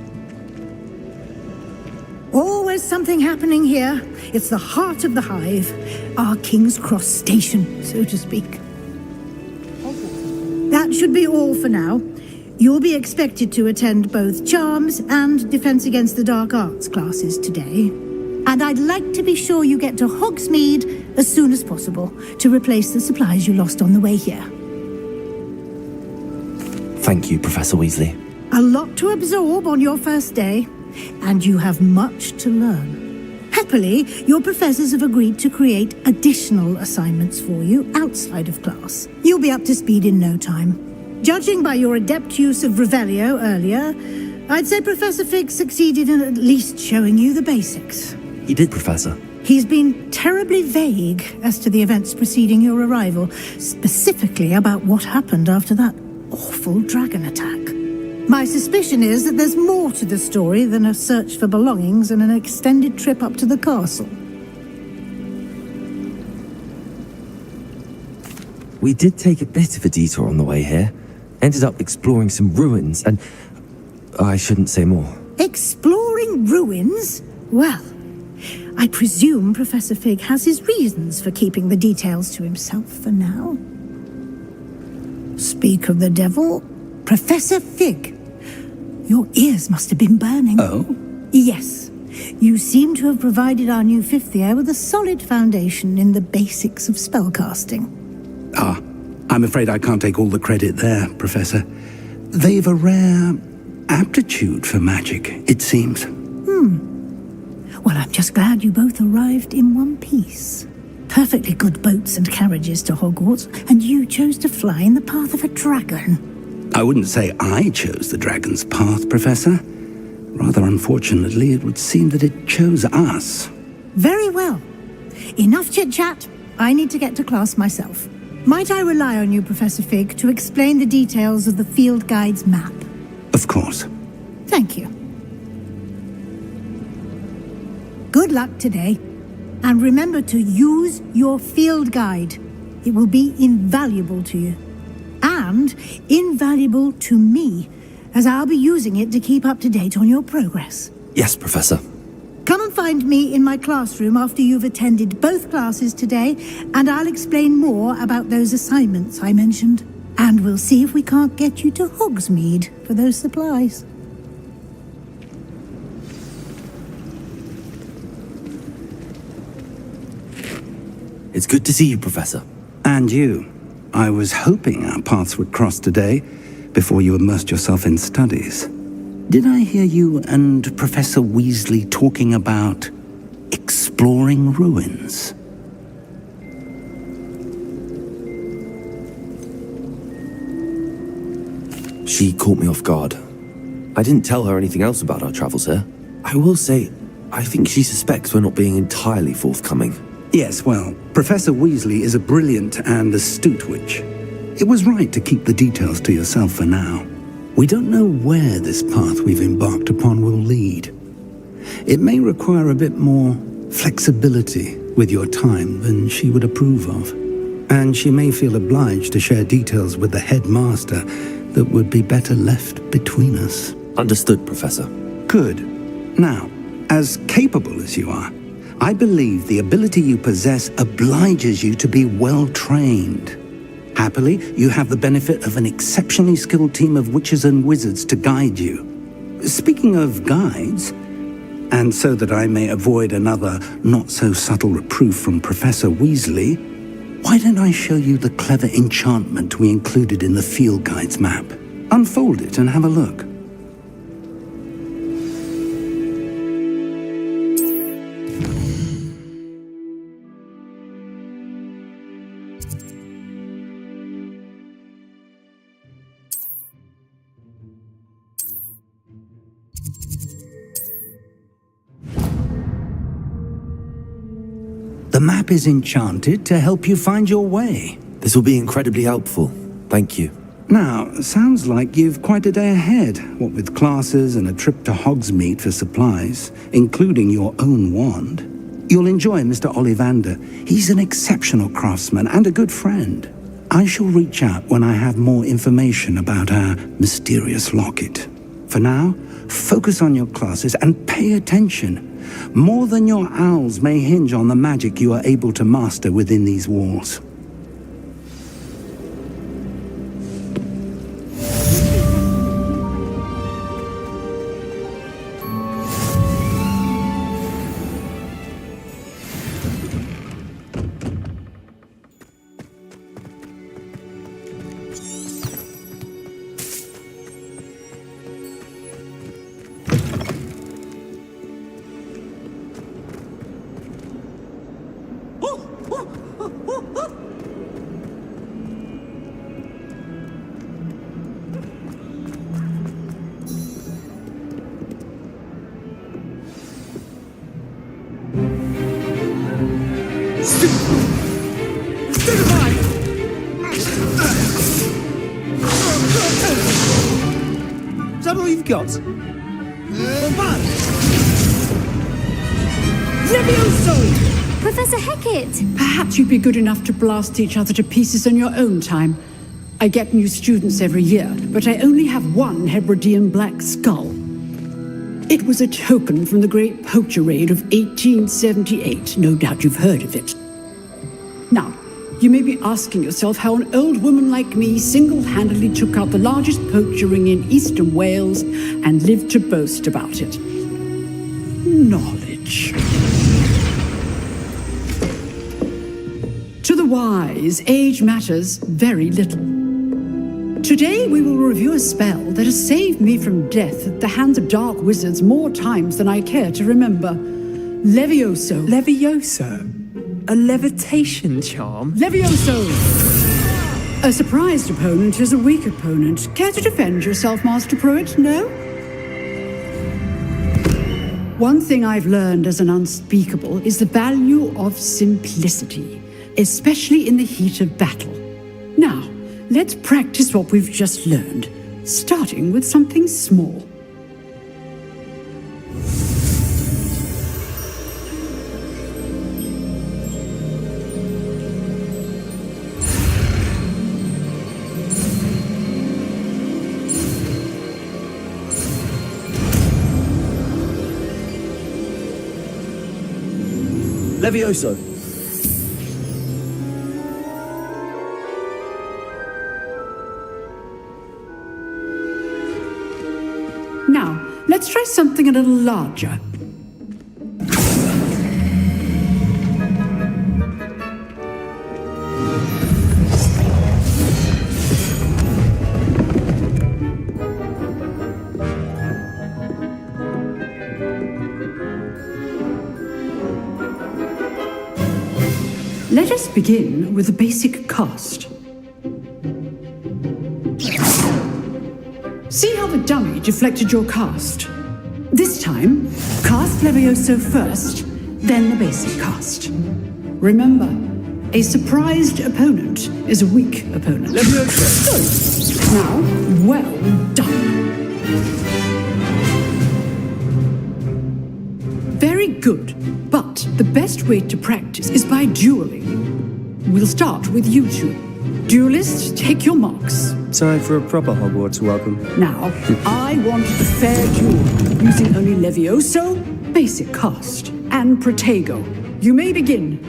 Always something happening here. It's the heart of the hive. Our King's Cross station, so to speak. That should be all for now. You'll be expected to attend both Charms and Defense Against the Dark Arts classes today. And I'd like to be sure you get to Hogsmeade as soon as possible to replace the supplies you lost on the way here. Thank you, Professor Weasley. A lot to absorb on your first day, and you have much to learn. Happily, your professors have agreed to create additional assignments for you outside of class. You'll be up to speed in no time. Judging by your adept use of Revelio earlier, I'd say Professor Fig succeeded in at least showing you the basics. He did, Professor. He's been terribly vague as to the events preceding your arrival, specifically about what happened after that awful dragon attack. My suspicion is that there's more to the story than a search for belongings and an extended trip up to the castle. We did take a bit of a detour on the way here. Ended up exploring some ruins and... I shouldn't say more. Exploring ruins? Well, I presume Professor Fig has his reasons for keeping the details to himself for now. Speak of the devil, Professor Fig. Your ears must have been burning. Oh? Yes. You seem to have provided our new fifth year with a solid foundation in the basics of spellcasting. Ah, I'm afraid I can't take all the credit there, Professor. They've a rare aptitude for magic, it seems. Well, I'm just glad you both arrived in one piece. Perfectly good boats and carriages to Hogwarts, and you chose to fly in the path of a dragon. I wouldn't say I chose the dragon's path, Professor. Rather unfortunately, it would seem that it chose us. Very well. Enough chit-chat. I need to get to class myself. Might I rely on you, Professor Fig, to explain the details of the field guide's map? Of course. Thank you. Good luck today. And remember to use your field guide. It will be invaluable to you. And invaluable to me, as I'll be using it to keep up to date on your progress. Yes, Professor. Come and find me in my classroom after you've attended both classes today, and I'll explain more about those assignments I mentioned. And we'll see if we can't get you to Hogsmeade for those supplies. It's good to see you, Professor. And you. I was hoping our paths would cross today, before you immersed yourself in studies. Did I hear you and Professor Weasley talking about exploring ruins? She caught me off guard. I didn't tell her anything else about our travels here. I will say, I think she suspects we're not being entirely forthcoming. Yes, well, Professor Weasley is a brilliant and astute witch. It was right to keep the details to yourself for now. We don't know where this path we've embarked upon will lead. It may require a bit more flexibility with your time than she would approve of. And she may feel obliged to share details with the headmaster that would be better left between us. Understood, Professor. Good. Now, as capable as you are, I believe the ability you possess obliges you to be well trained. Happily, you have the benefit of an exceptionally skilled team of witches and wizards to guide you. Speaking of guides, and so that I may avoid another not-so-subtle reproof from Professor Weasley, why don't I show you the clever enchantment we included in the field guide's map? Unfold it and have a look. The map is enchanted to help you find your way. This will be incredibly helpful. Thank you. Now, sounds like you've quite a day ahead, what with classes and a trip to Hogsmeade for supplies, including your own wand. You'll enjoy Mr. Ollivander. He's an exceptional craftsman and a good friend. I shall reach out when I have more information about our mysterious locket. For now, focus on your classes and pay attention. More than your owls may hinge on the magic you are able to master within these walls. Is that all you've got? Levioso! Professor Hecat! Perhaps you'd be good enough to blast each other to pieces in your own time. I get new students every year, but I only have one Hebridean black skull. It was a token from the Great Poacher Raid of 1878. No doubt you've heard of it. Now, you may be asking yourself how an old woman like me single-handedly took out the largest poacher ring in eastern Wales and lived to boast about it. Knowledge. To the wise, age matters very little. Today we will review a spell that has saved me from death at the hands of dark wizards more times than I care to remember. Levioso. Levioso? A levitation charm? Levioso! A surprised opponent is a weak opponent. Care to defend yourself, Master Pruitt? No? One thing I've learned as an unspeakable is the value of simplicity, especially in the heat of battle. Now, let's practice what we've just learned, starting with something small. Levioso! Now, let's try something a little larger. Let us begin with a basic cast. See how the dummy deflected your cast? This time, cast Levioso first, then the basic cast. Remember, a surprised opponent is a weak opponent. Levioso! Good. Now, well done. Very good, but the best way to practice is by dueling. We'll start with you two. Duelists, take your marks. Time for a proper Hogwarts welcome. Now, I want a fair duel, using only Levioso, basic cast, and Protego. You may begin.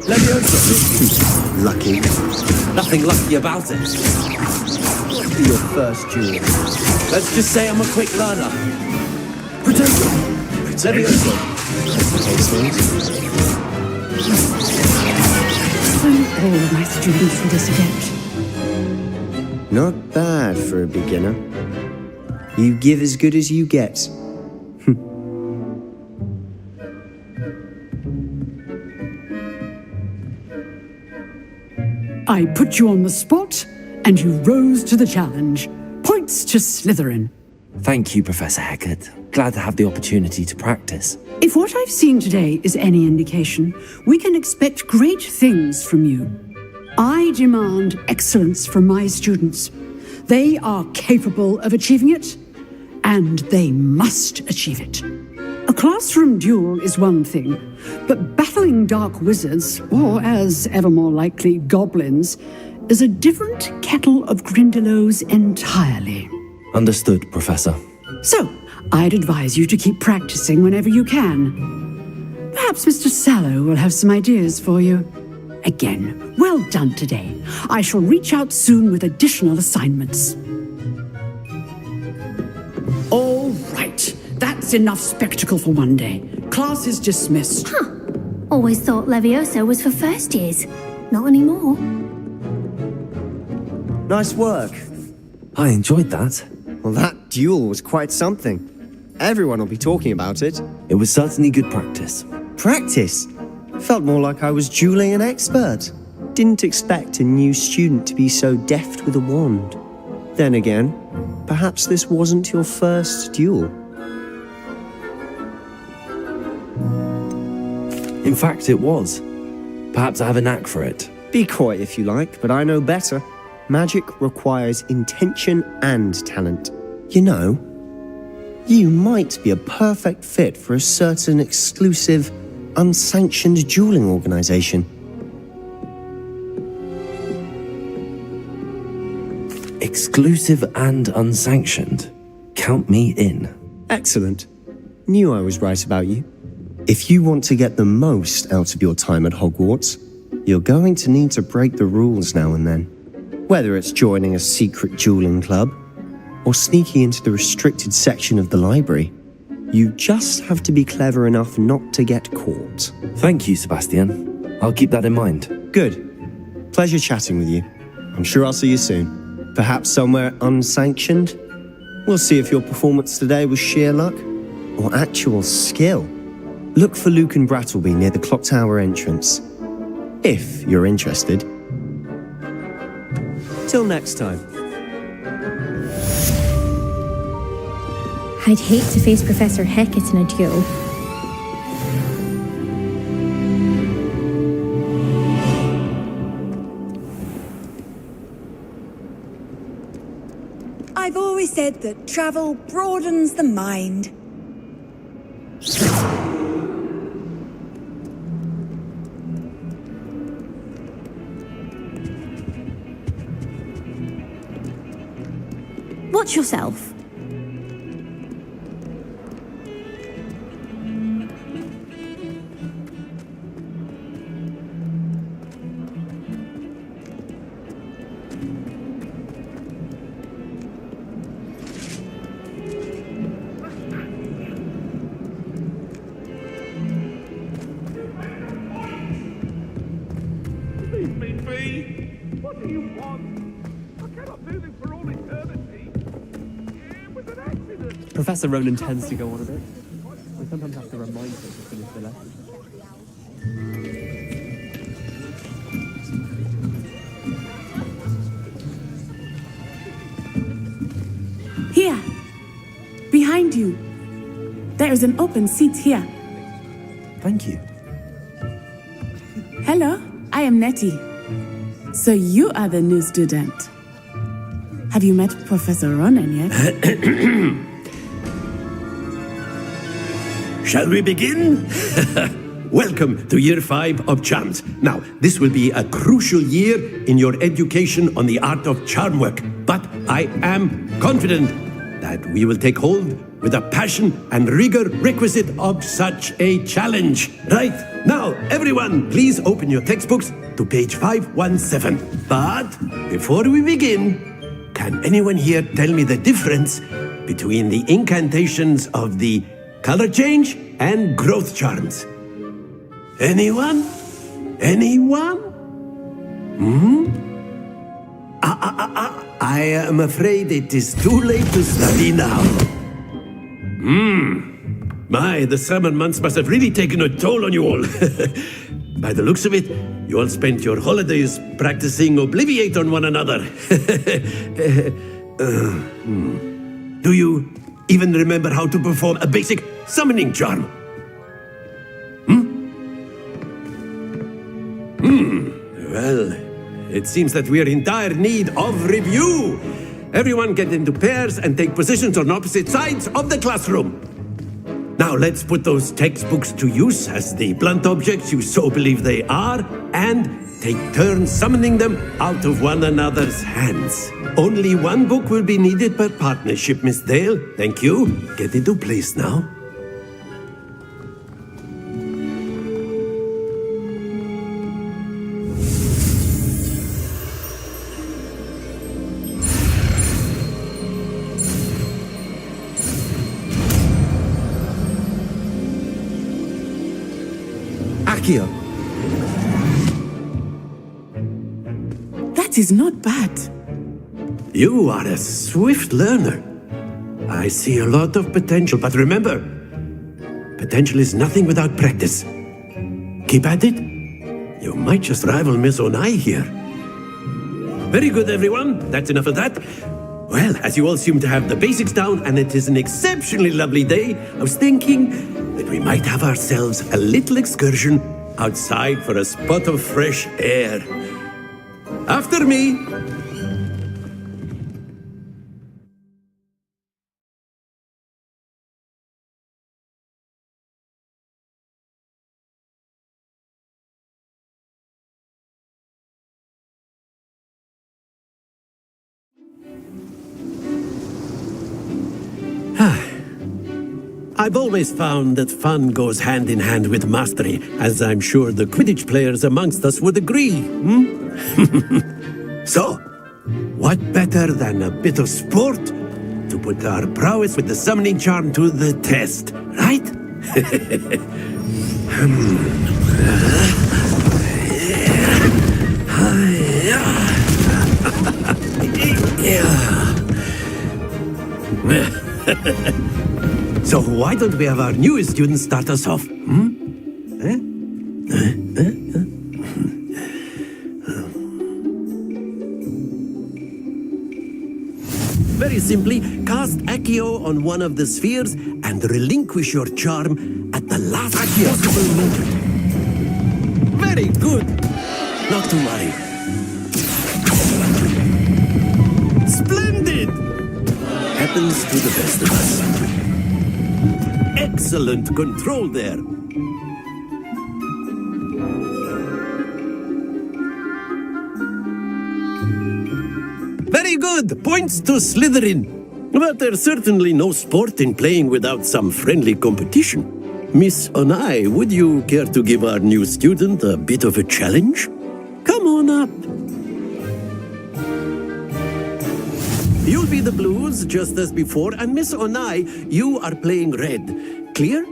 Levioso! Lucky. Nothing lucky about it. What's for your first duel? Let's just say I'm a quick learner. Protego! Levioso! All of my students for this event. Not bad for a beginner. You give as good as you get. I put you on the spot, and you rose to the challenge. Points to Slytherin. Thank you, Professor Hecat. Glad to have the opportunity to practice. If what I've seen today is any indication, we can expect great things from you. I demand excellence from my students. They are capable of achieving it, and they must achieve it. A classroom duel is one thing, but battling dark wizards, or as ever more likely, goblins, is a different kettle of Grindylows entirely. Understood, Professor. So, I'd advise you to keep practicing whenever you can. Perhaps Mr. Sallow will have some ideas for you. Again, well done today. I shall reach out soon with additional assignments. All right, that's enough spectacle for one day. Class is dismissed. Huh. Always thought Levioso was for first years. Not anymore. Nice work. I enjoyed that. Well, that duel was quite something. Everyone will be talking about it. It was certainly good practice. Practice? Felt more like I was dueling an expert. Didn't expect a new student to be so deft with a wand. Then again, perhaps this wasn't your first duel. In fact, it was. Perhaps I have a knack for it. Be coy if you like, but I know better. Magic requires intention and talent. You know, you might be a perfect fit for a certain exclusive, unsanctioned dueling organization. Exclusive and unsanctioned. Count me in. Excellent. Knew I was right about you. If you want to get the most out of your time at Hogwarts, you're going to need to break the rules now and then. Whether it's joining a secret dueling club, or sneaking into the restricted section of the library, you just have to be clever enough not to get caught. Thank you, Sebastian. I'll keep that in mind. Good. Pleasure chatting with you. I'm sure I'll see you soon. Perhaps somewhere unsanctioned? We'll see if your performance today was sheer luck, or actual skill. Look for Luke and Brattleby near the clock tower entrance. If you're interested. Till next time. I'd hate to face Professor Hecat in a duel. I've always said that travel broadens the mind. Watch yourself. What do you want? I cannot do this for all eternity. It was an accident. Professor Ronan tends to go on a bit. We sometimes have to remind her to finish the lesson. There is an open seat here. Thank you. Hello, I am Nettie. So you are the new student. Have you met Professor Ronan yet? Shall we begin? Welcome to Year 5 of Charms. Now, this will be a crucial year in your education on the art of charm work, but I am confident that we will take hold with the passion and rigor requisite of such a challenge. Right, now, everyone, please open your textbooks to page 517. But before we begin, can anyone here tell me the difference between the incantations of the color change and growth charms? Anyone? Anyone? I am afraid it is too late to study now. My, the summer months must have really taken a toll on you all. By the looks of it, you all spent your holidays practicing Obliviate on one another. Do you even remember how to perform a basic summoning charm? Well, it seems that we are in dire need of review. Everyone get into pairs and take positions on opposite sides of the classroom. Now let's put those textbooks to use as the blunt objects you so believe they are, and take turns summoning them out of one another's hands. Only one book will be needed per partnership, Miss Dale. Thank you. Get into place now. Accio. That is not bad. You are a swift learner. I see a lot of potential, but remember, potential is nothing without practice. Keep at it. You might just rival Miss Onai here. Very good, everyone. That's enough of that. Well, as you all seem to have the basics down, and it is an exceptionally lovely day, I was thinking that we might have ourselves a little excursion outside for a spot of fresh air. After me. I've always found that fun goes hand in hand with mastery, as I'm sure the Quidditch players amongst us would agree. So, what better than a bit of sport to put our prowess with the summoning charm to the test, right? So why don't we have our newest student start us off? Very simply, cast Accio on one of the spheres and relinquish your charm at the last possible moment. Very good. Not to worry. Splendid! Happens to the best of us. Excellent control there. Very good. Points to Slytherin. But there's certainly no sport in playing without some friendly competition. Miss Onai, would you care to give our new student a bit of a challenge? Come on up. You'll be the blues, just as before, and Miss Onai, you are playing red. Clear?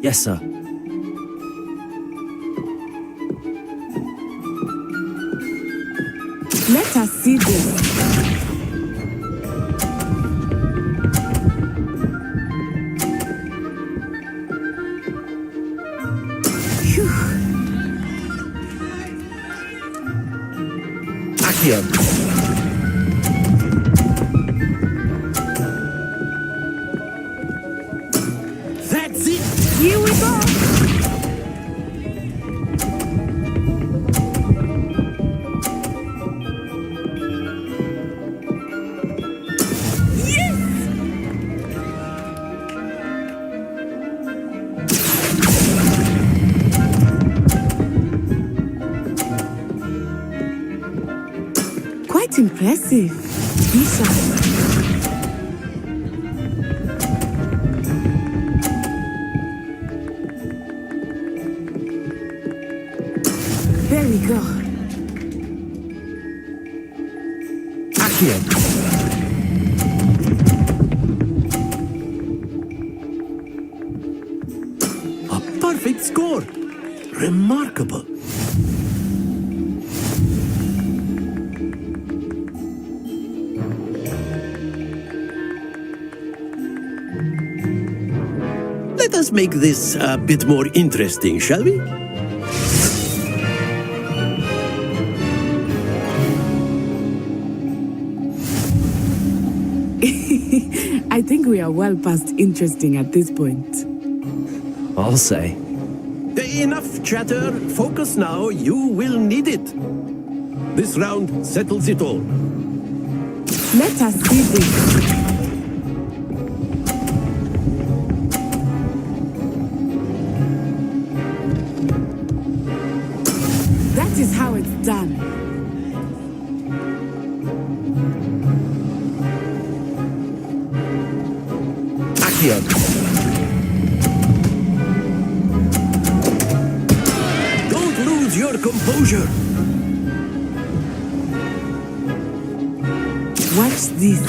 Yes, sir. Let us see this. Accio. Quite impressive. Lisa. There we go. Accio. A perfect score. Remarkable. Let us make this a bit more interesting, shall we? I think we are well past interesting at this point. I'll say. Enough chatter. Focus now. You will need it. This round settles it all. Let us see this. That is how it's done. Accio. Your composure. Watch this.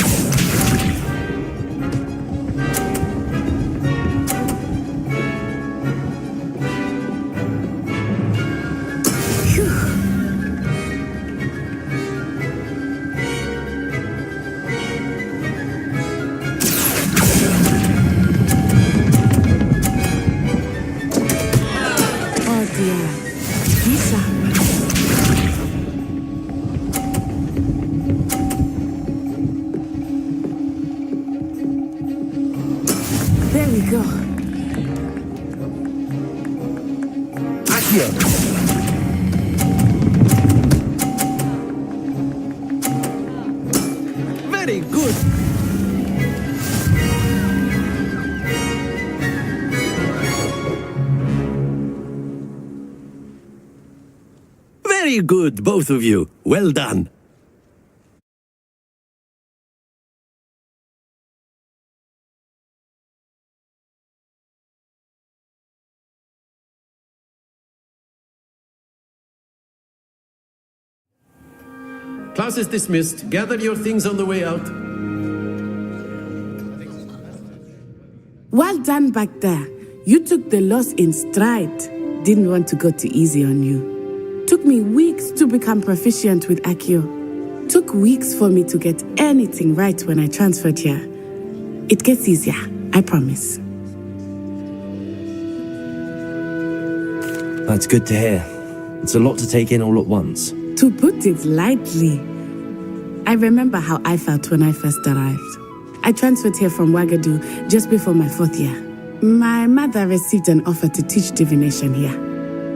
Oh dear. There we go. Accio. Very good. Very good, both of you. Well done. Class is dismissed. Gather your things on the way out. Well done back there. You took the loss in stride. Didn't want to go too easy on you. Took me weeks to become proficient with Accio. Took weeks for me to get anything right when I transferred here. It gets easier, I promise. That's good to hear. It's a lot to take in all at once. To put it lightly, I remember how I felt when I first arrived. I transferred here from Ouagadougou just before my 4th year. My mother received an offer to teach divination here.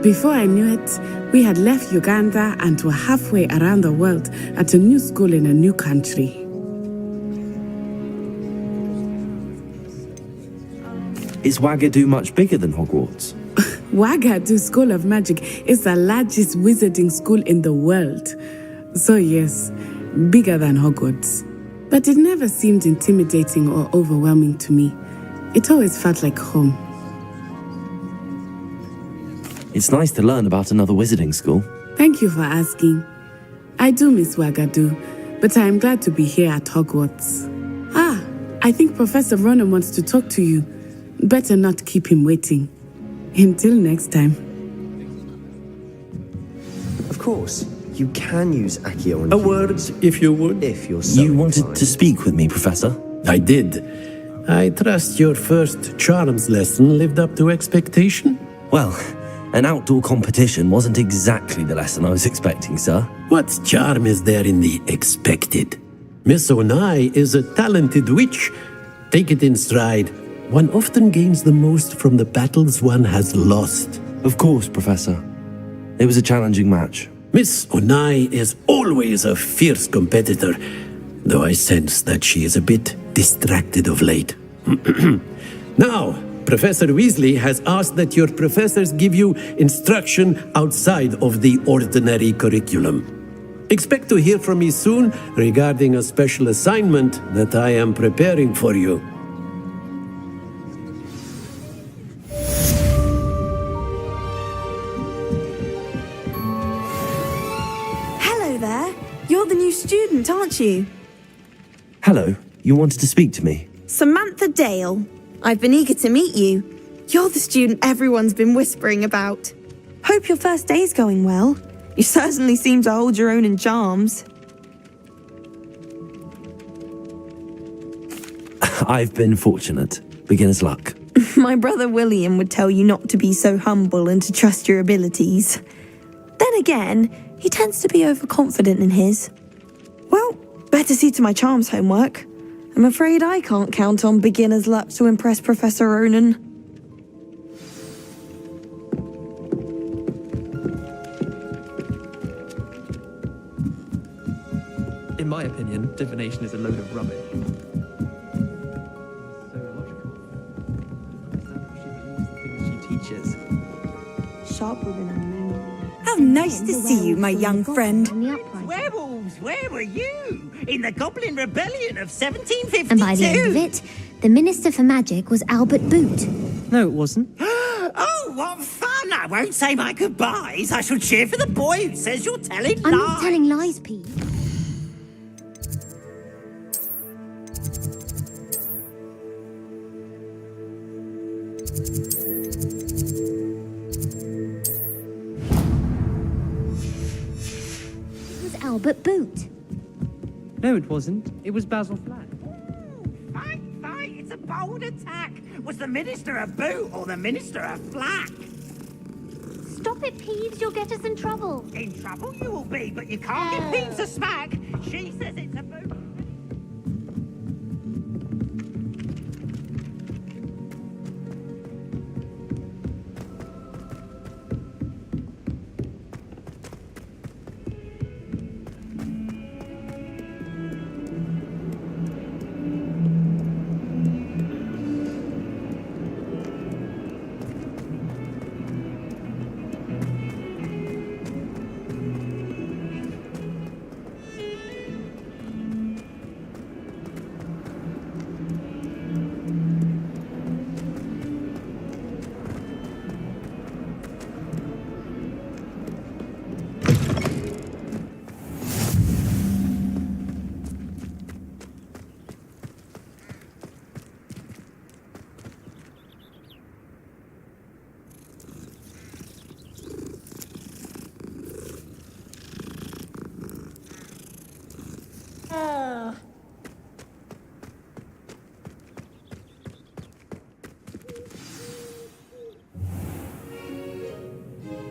Before I knew it, we had left Uganda and were halfway around the world at a new school in a new country. Is Ouagadougou much bigger than Hogwarts? Ouagadougou School of Magic is the largest wizarding school in the world. So yes, bigger than Hogwarts. But it never seemed intimidating or overwhelming to me. It always felt like home. It's nice to learn about another wizarding school. Thank you for asking. I do miss Ouagadougou, but I am glad to be here at Hogwarts. Ah, I think Professor Ronan wants to talk to you. Better not keep him waiting. Until next time. Of course, you can use Accio on A word, if you would. If you're so You wanted inclined. to speak with me, Professor? I did. I trust your first charms lesson lived up to expectation? Well, an outdoor competition wasn't exactly the lesson I was expecting, sir. What charm is there in the expected? Miss Onai is a talented witch. Take it in stride. One often gains the most from the battles one has lost. Of course, Professor. It was a challenging match. Miss Onai is always a fierce competitor, though I sense that she is a bit distracted of late. Now, Professor Weasley has asked that your professors give you instruction outside of the ordinary curriculum. Expect to hear from me soon regarding a special assignment that I am preparing for you. Hello there. You're the new student, aren't you? Hello, you wanted to speak to me? Samantha Dale. I've been eager to meet you. You're the student everyone's been whispering about. Hope your first day's going well. You certainly seem to hold your own in charms. I've been fortunate. Beginner's luck. My brother William would tell you not to be so humble and to trust your abilities. Then again, he tends to be overconfident in his. Well, better see to my charms homework. I'm afraid I can't count on beginner's luck to impress Professor Ronan. In my opinion, divination is a load of rubbish. So logical. I don't understand how she believes the things she teaches. Sharper than a moon. How nice to see you, my young friend. Werewolves, where were you? In the Goblin Rebellion of 1752? And by the end of it, the Minister for Magic was Albert Boot. No, it wasn't. Oh, what fun! I won't say my goodbyes. I shall cheer for the boy who says you're telling lies. I'm not telling lies, Pete. It was Albert Boot. No, it wasn't. It was Basil Flack. Fight, fight! It's a bold attack. Was the Minister a boot or the Minister a flack? Stop it, Peeves. You'll get us in trouble. In trouble you will be, but you can't give Peeves a smack. She says it's a boot.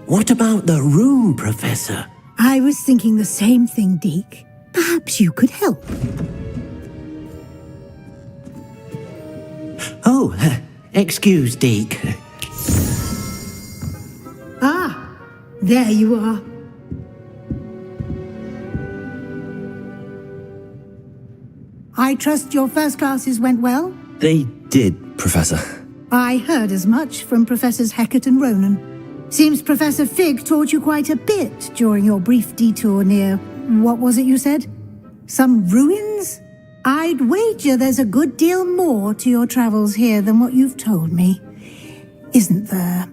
What about the room, Professor? I was thinking the same thing, Deke. Perhaps you could help. Oh, excuse, Deke. Ah, there you are. I trust your first classes went well? They did, Professor. I heard as much from Professors Hecat and Ronan. Seems Professor Fig taught you quite a bit during your brief detour near, what was it you said? Some ruins? I'd wager there's a good deal more to your travels here than what you've told me. Isn't there?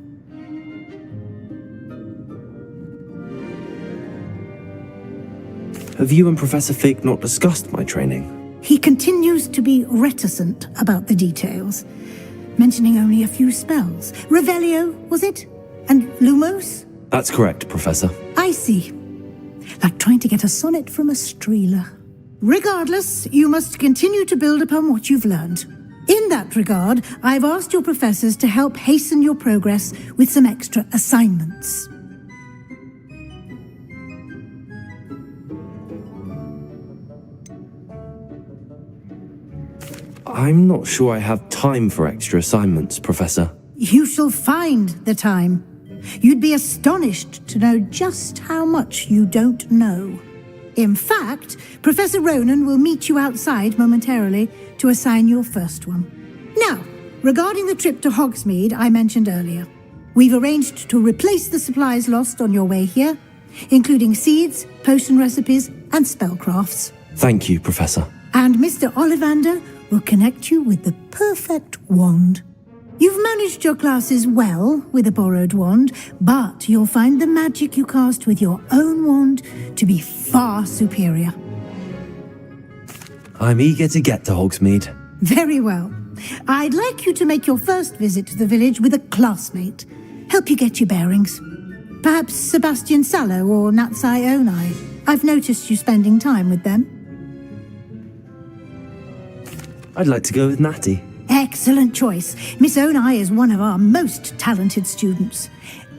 Have you and Professor Fig not discussed my training? He continues to be reticent about the details, mentioning only a few spells. Revelio, was it? And Lumos? That's correct, Professor. I see. Like trying to get a sonnet from a streeler. Regardless, you must continue to build upon what you've learned. In that regard, I've asked your professors to help hasten your progress with some extra assignments. I'm not sure I have time for extra assignments, Professor. You shall find the time. You'd be astonished to know just how much you don't know. In fact, Professor Ronan will meet you outside momentarily to assign your first one. Now, regarding the trip to Hogsmeade I mentioned earlier, we've arranged to replace the supplies lost on your way here including seeds, potion recipes, and spellcrafts. Thank you, Professor. And Mr. Ollivander will connect you with the perfect wand. You've managed your classes well with a borrowed wand, but you'll find the magic you cast with your own wand to be far superior. I'm eager to get to Hogsmeade. Very well. I'd like you to make your first visit to the village with a classmate. Help you get your bearings. Perhaps Sebastian Sallow or Natsai Onai. I've noticed you spending time with them. I'd like to go with Natty. Excellent choice. Miss Onai is one of our most talented students.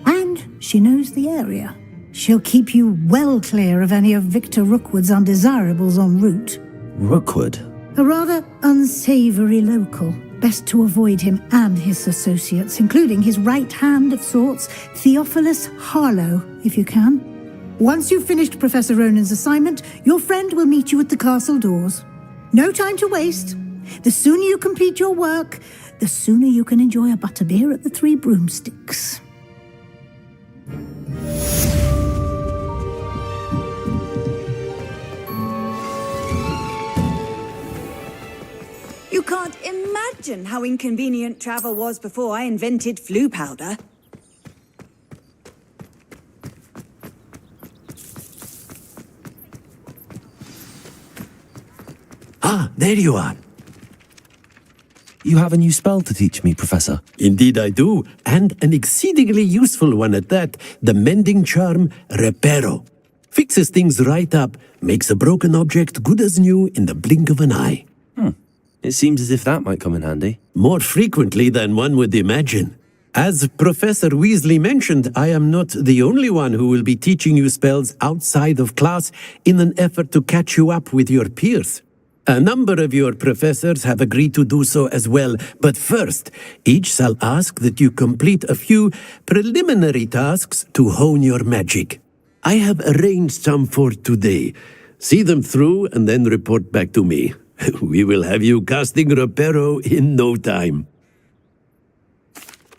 And she knows the area. She'll keep you well clear of any of Victor Rookwood's undesirables en route. Rookwood? A rather unsavory local. Best to avoid him and his associates, including his right hand of sorts, Theophilus Harlow, if you can. Once you've finished Professor Ronan's assignment, your friend will meet you at the castle doors. No time to waste. The sooner you complete your work, the sooner you can enjoy a butterbeer at the Three Broomsticks. You can't imagine how inconvenient travel was before I invented flu powder. Ah, there you are. You have a new spell to teach me, Professor. Indeed I do, and an exceedingly useful one at that, the mending charm Reparo. Fixes things right up, makes a broken object good as new in the blink of an eye. It seems as if that might come in handy. More frequently than one would imagine. As Professor Weasley mentioned, I am not the only one who will be teaching you spells outside of class in an effort to catch you up with your peers. A number of your professors have agreed to do so as well, but first, each shall ask that you complete a few preliminary tasks to hone your magic. I have arranged some for today. See them through and then report back to me. We will have you casting Reparo in no time.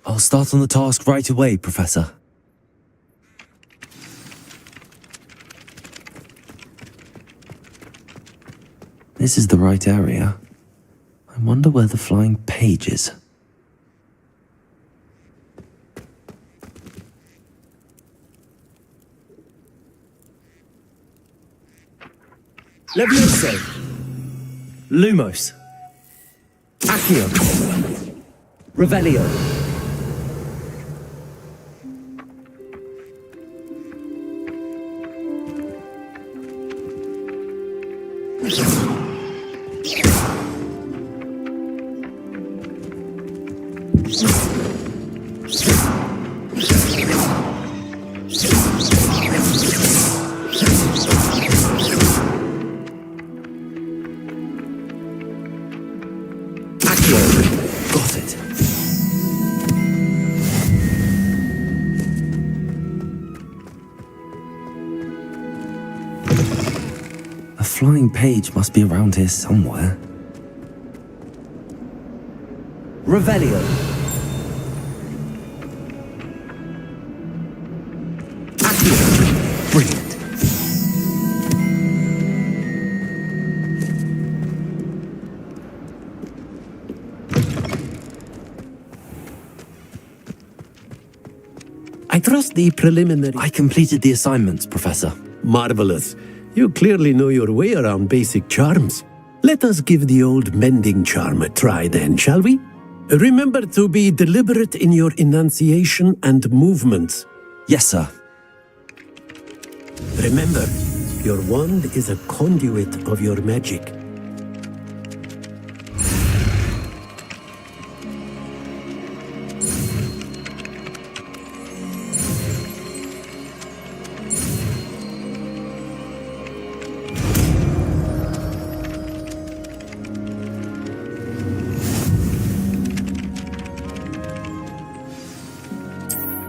I'll start on the task right away, Professor. This is the right area. I wonder where the flying page is. Leviosa! Lumos. Accio. Revelio. Got it. A flying page must be around here somewhere. Revelio. Accio. Brilliant. I trust the preliminary... I completed the assignments, Professor. Marvelous. You clearly know your way around basic charms. Let us give the old mending charm a try then, shall we? Remember to be deliberate in your enunciation and movements. Yes, sir. Remember, your wand is a conduit of your magic.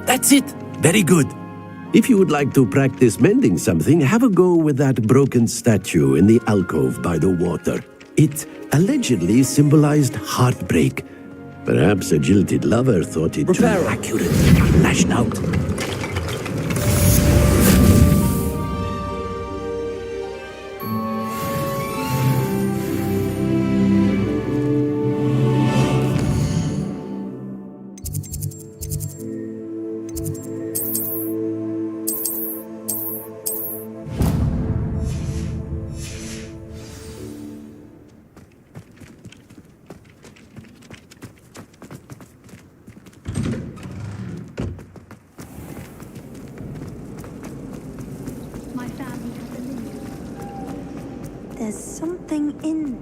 That's it. Very good. If you would like to practice mending something, have a go with that broken statue in the alcove by the water. It allegedly symbolized heartbreak. Perhaps a jilted lover thought it too accurate, lashed out. There's something in...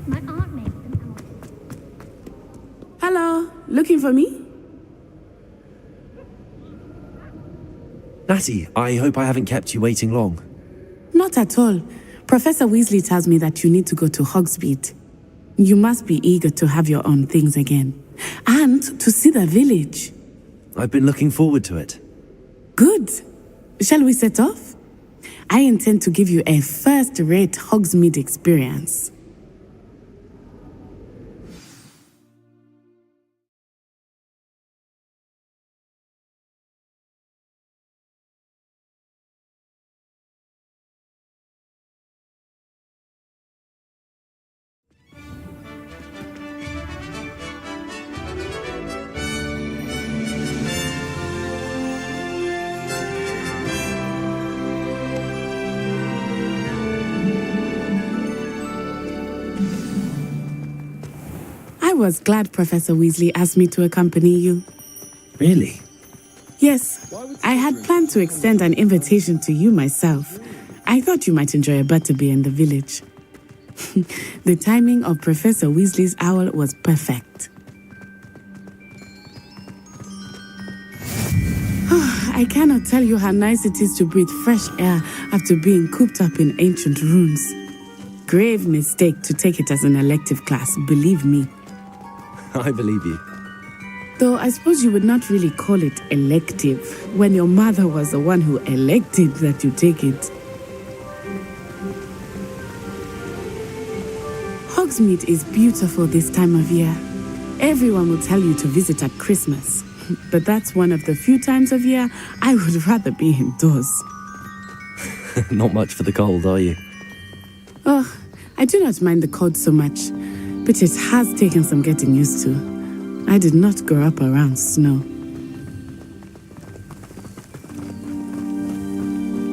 My aunt made them. Hello, looking for me? Natty, I hope I haven't kept you waiting long. Not at all. Professor Weasley tells me that you need to go to Hogsmeade. You must be eager to have your own things again. And to see the village. I've been looking forward to it. Good. Shall we set off? I intend to give you a first-rate Hogsmeade experience. I was glad Professor Weasley asked me to accompany you. Really? Yes, I had planned to extend an invitation to you myself. I thought you might enjoy a butterbeer in the village. The timing of Professor Weasley's owl was perfect. I cannot tell you how nice it is to breathe fresh air after being cooped up in ancient ruins. Grave mistake to take it as an elective class, believe me. I believe you. Though I suppose you would not really call it elective when your mother was the one who elected that you take it. Hogsmeade is beautiful this time of year. Everyone will tell you to visit at Christmas, but that's one of the few times of year I would rather be indoors. Not much for the cold, are you? Oh, I do not mind the cold so much, but it has taken some getting used to. I did not grow up around snow.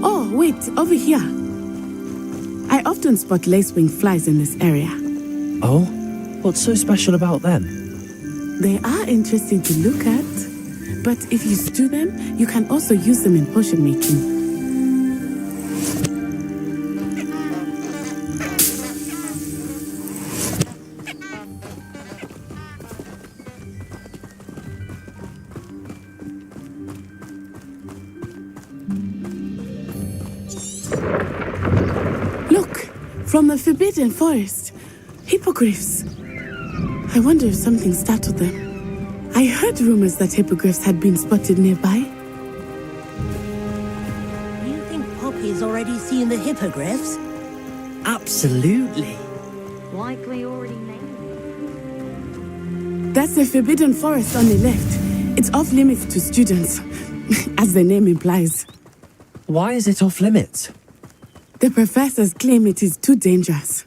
Oh, wait, over here. I often spot lacewing flies in this area. Oh? What's so special about them? They are interesting to look at, but if you stew them, you can also use them in potion making. From the Forbidden Forest. Hippogriffs. I wonder if something startled them. I heard rumors that hippogriffs had been spotted nearby. You think Poppy's already seen the hippogriffs? Absolutely. Likely already named. That's the Forbidden Forest on the left. It's off limits to students, as the name implies. Why is it off limits? The professors claim it is too dangerous.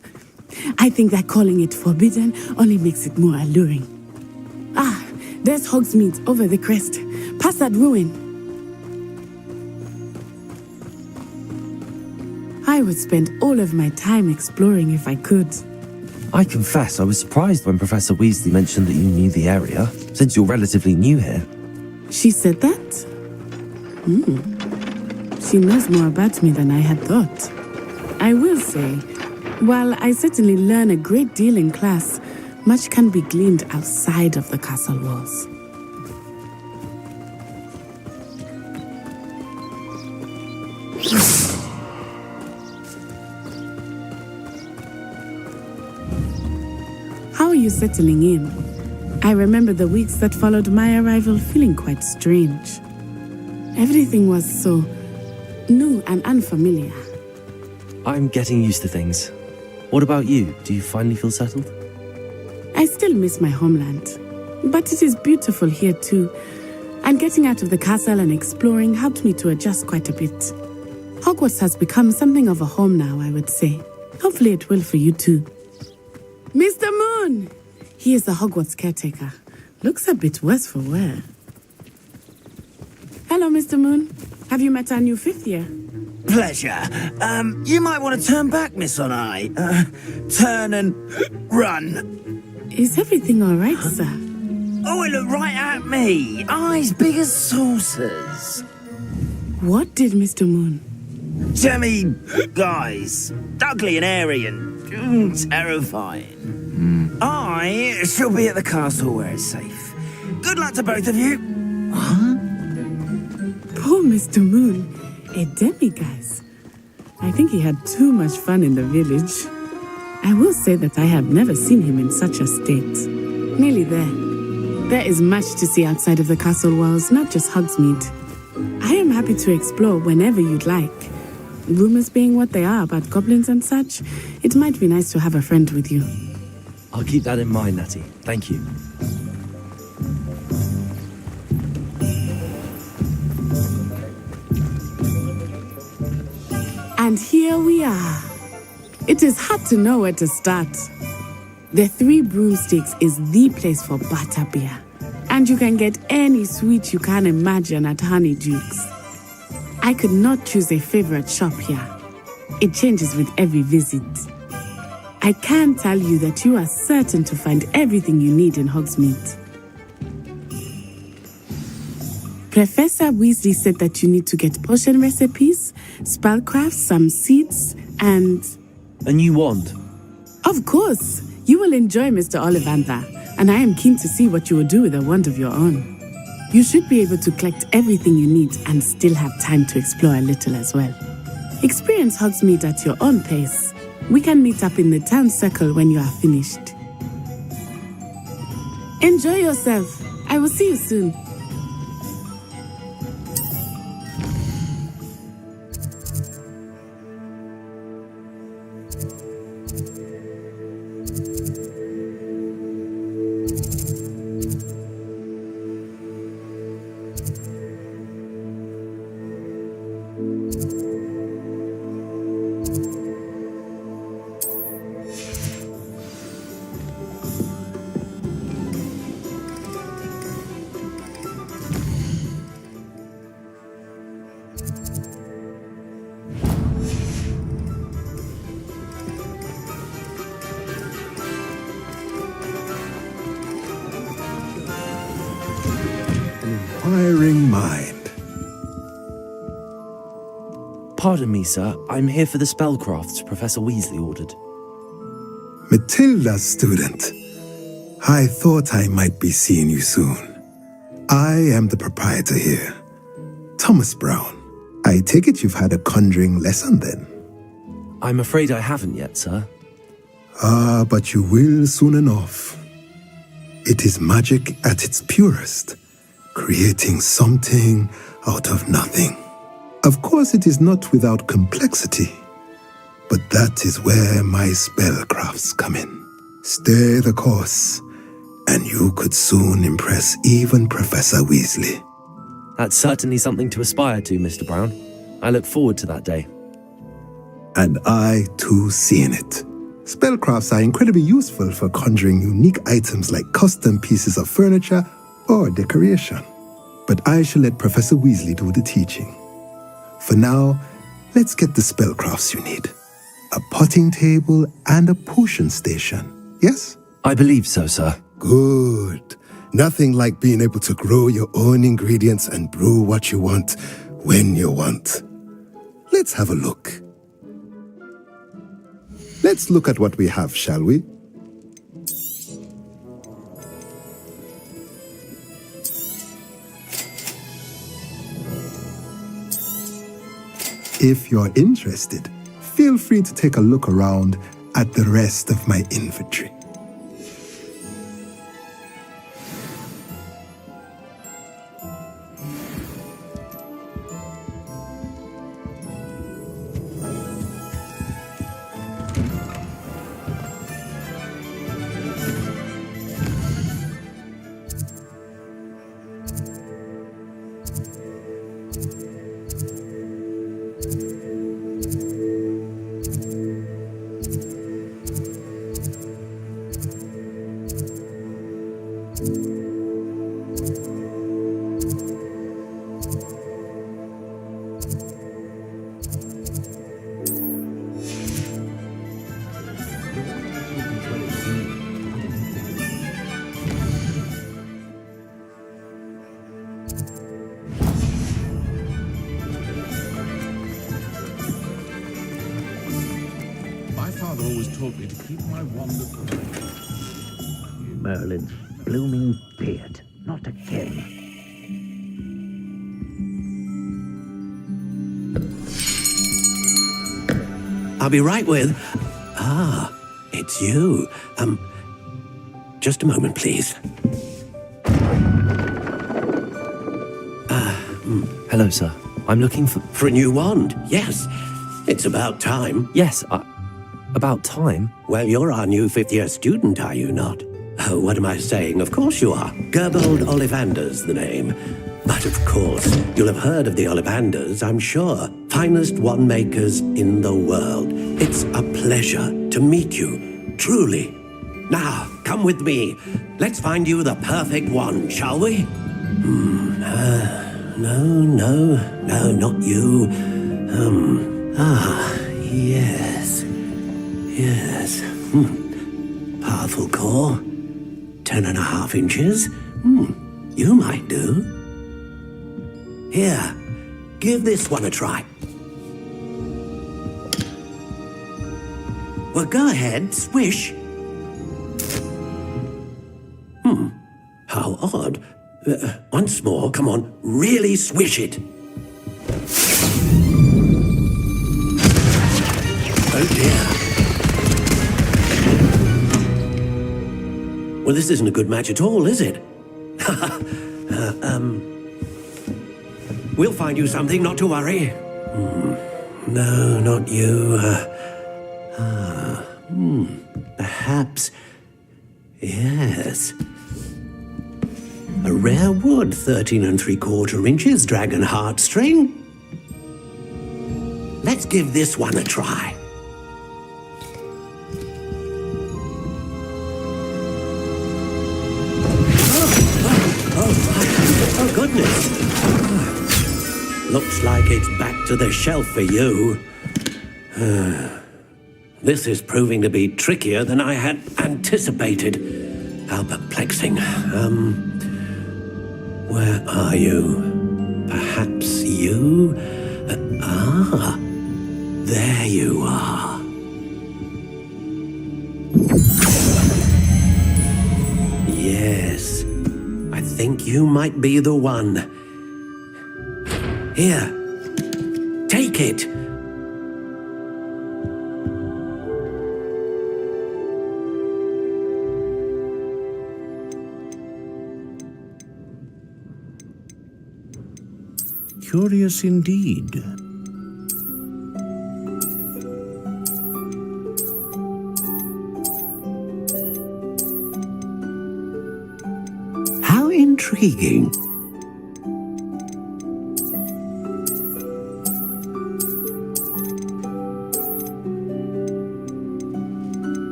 I think that calling it forbidden only makes it more alluring. Ah, there's Hogsmeade over the crest. Past that ruin. I would spend all of my time exploring if I could. I confess I was surprised when Professor Weasley mentioned that you knew the area, since you're relatively new here. She said that? She knows more about me than I had thought. I will say, while I certainly learn a great deal in class, much can be gleaned outside of the castle walls. How are you settling in? I remember the weeks that followed my arrival feeling quite strange. Everything was so new and unfamiliar. I'm getting used to things. What about you? Do you finally feel settled? I still miss my homeland, but it is beautiful here too. And getting out of the castle and exploring helped me to adjust quite a bit. Hogwarts has become something of a home now, I would say. Hopefully it will for you too. Mr. Moon! He is the Hogwarts caretaker. Looks a bit worse for wear. Hello, Mr. Moon. Have you met our new fifth year? pleasure. You might want to turn back, Miss Onai. Turn and run. Is everything all right, sir? Oh, it looked right at me. Eyes big as saucers. What did Mr. Moon? Jemmy, guys. Ugly and airy and terrifying. I shall be at the castle where it's safe. Good luck to both of you. Poor Mr. Moon. A demiguise. I think he had too much fun in the village. I will say that I have never seen him in such a state. Nearly there. There is much to see outside of the castle walls, not just Hogsmeade. I am happy to explore whenever you'd like. Rumors being what they are about goblins and such, it might be nice to have a friend with you. I'll keep that in mind, Natty. Thank you. And here we are. It is hard to know where to start. The Three Broomsticks is the place for butterbeer. And you can get any sweet you can imagine at Honeydukes. I could not choose a favorite shop here. It changes with every visit. I can tell you that you are certain to find everything you need in Hogsmeade. Professor Weasley said that you need to get potion recipes, spellcrafts, some seeds, and... A new wand? Of course! You will enjoy Mr. Ollivander, and I am keen to see what you will do with a wand of your own. You should be able to collect everything you need and still have time to explore a little as well. Experience Hogsmeade at your own pace. We can meet up in the town circle when you are finished. Enjoy yourself. I will see you soon. Inquiring mind. Pardon me, sir. I'm here for the spellcrafts Professor Weasley ordered. Matilda's student. I thought I might be seeing you soon. I am the proprietor here, Thomas Brown. I take it you've had a conjuring lesson then? I'm afraid I haven't yet, sir. Ah, but you will soon enough. It is magic at its purest, creating something out of nothing. Of course, it is not without complexity, but that is where my spellcrafts come in. Stay the course, and you could soon impress even Professor Weasley. That's certainly something to aspire to, Mr. Brown. I look forward to that day. And I, too, seeing it. Spellcrafts are incredibly useful for conjuring unique items like custom pieces of furniture or decoration. But I shall let Professor Weasley do the teaching. For now, let's get the spellcrafts you need. A potting table and a potion station, yes? I believe so, sir. Good. Nothing like being able to grow your own ingredients and brew what you want when you want. Let's have a look. Let's look at what we have, shall we? If you're interested, feel free to take a look around at the rest of my inventory. father always taught me to keep my wand at the ready. Merlin's blooming beard. Not again. I'll be right with... Ah, it's you. Just a moment, please. Hello, sir. I'm looking for... For a new wand, yes. It's about time. Yes, about time? Well, you're our new fifth-year student, are you not? Oh, what am I saying? Of course you are. Gerbold Ollivander's the name. But of course, you'll have heard of the Ollivanders, I'm sure. Finest wand makers in the world. It's a pleasure to meet you, truly. Now, come with me. Let's find you the perfect wand, shall we? No, not you. Yes. Powerful core. 10.5 inches. You might do. Here, give this one a try. Well, go ahead, swish. How odd. Once more, come on, really swish it. Oh dear. Well, this isn't a good match at all, is it? We'll find you something, not to worry. No, not you. Perhaps... Yes. A rare wood, 13 3/4 inches, dragon heartstring. Let's give this one a try. Oh, goodness. Looks like it's back to the shelf for you. This is proving to be trickier than I had anticipated. How perplexing. Where are you? Perhaps you? There you are. Yes, I think you might be the one. Here, take it. Curious indeed. How intriguing.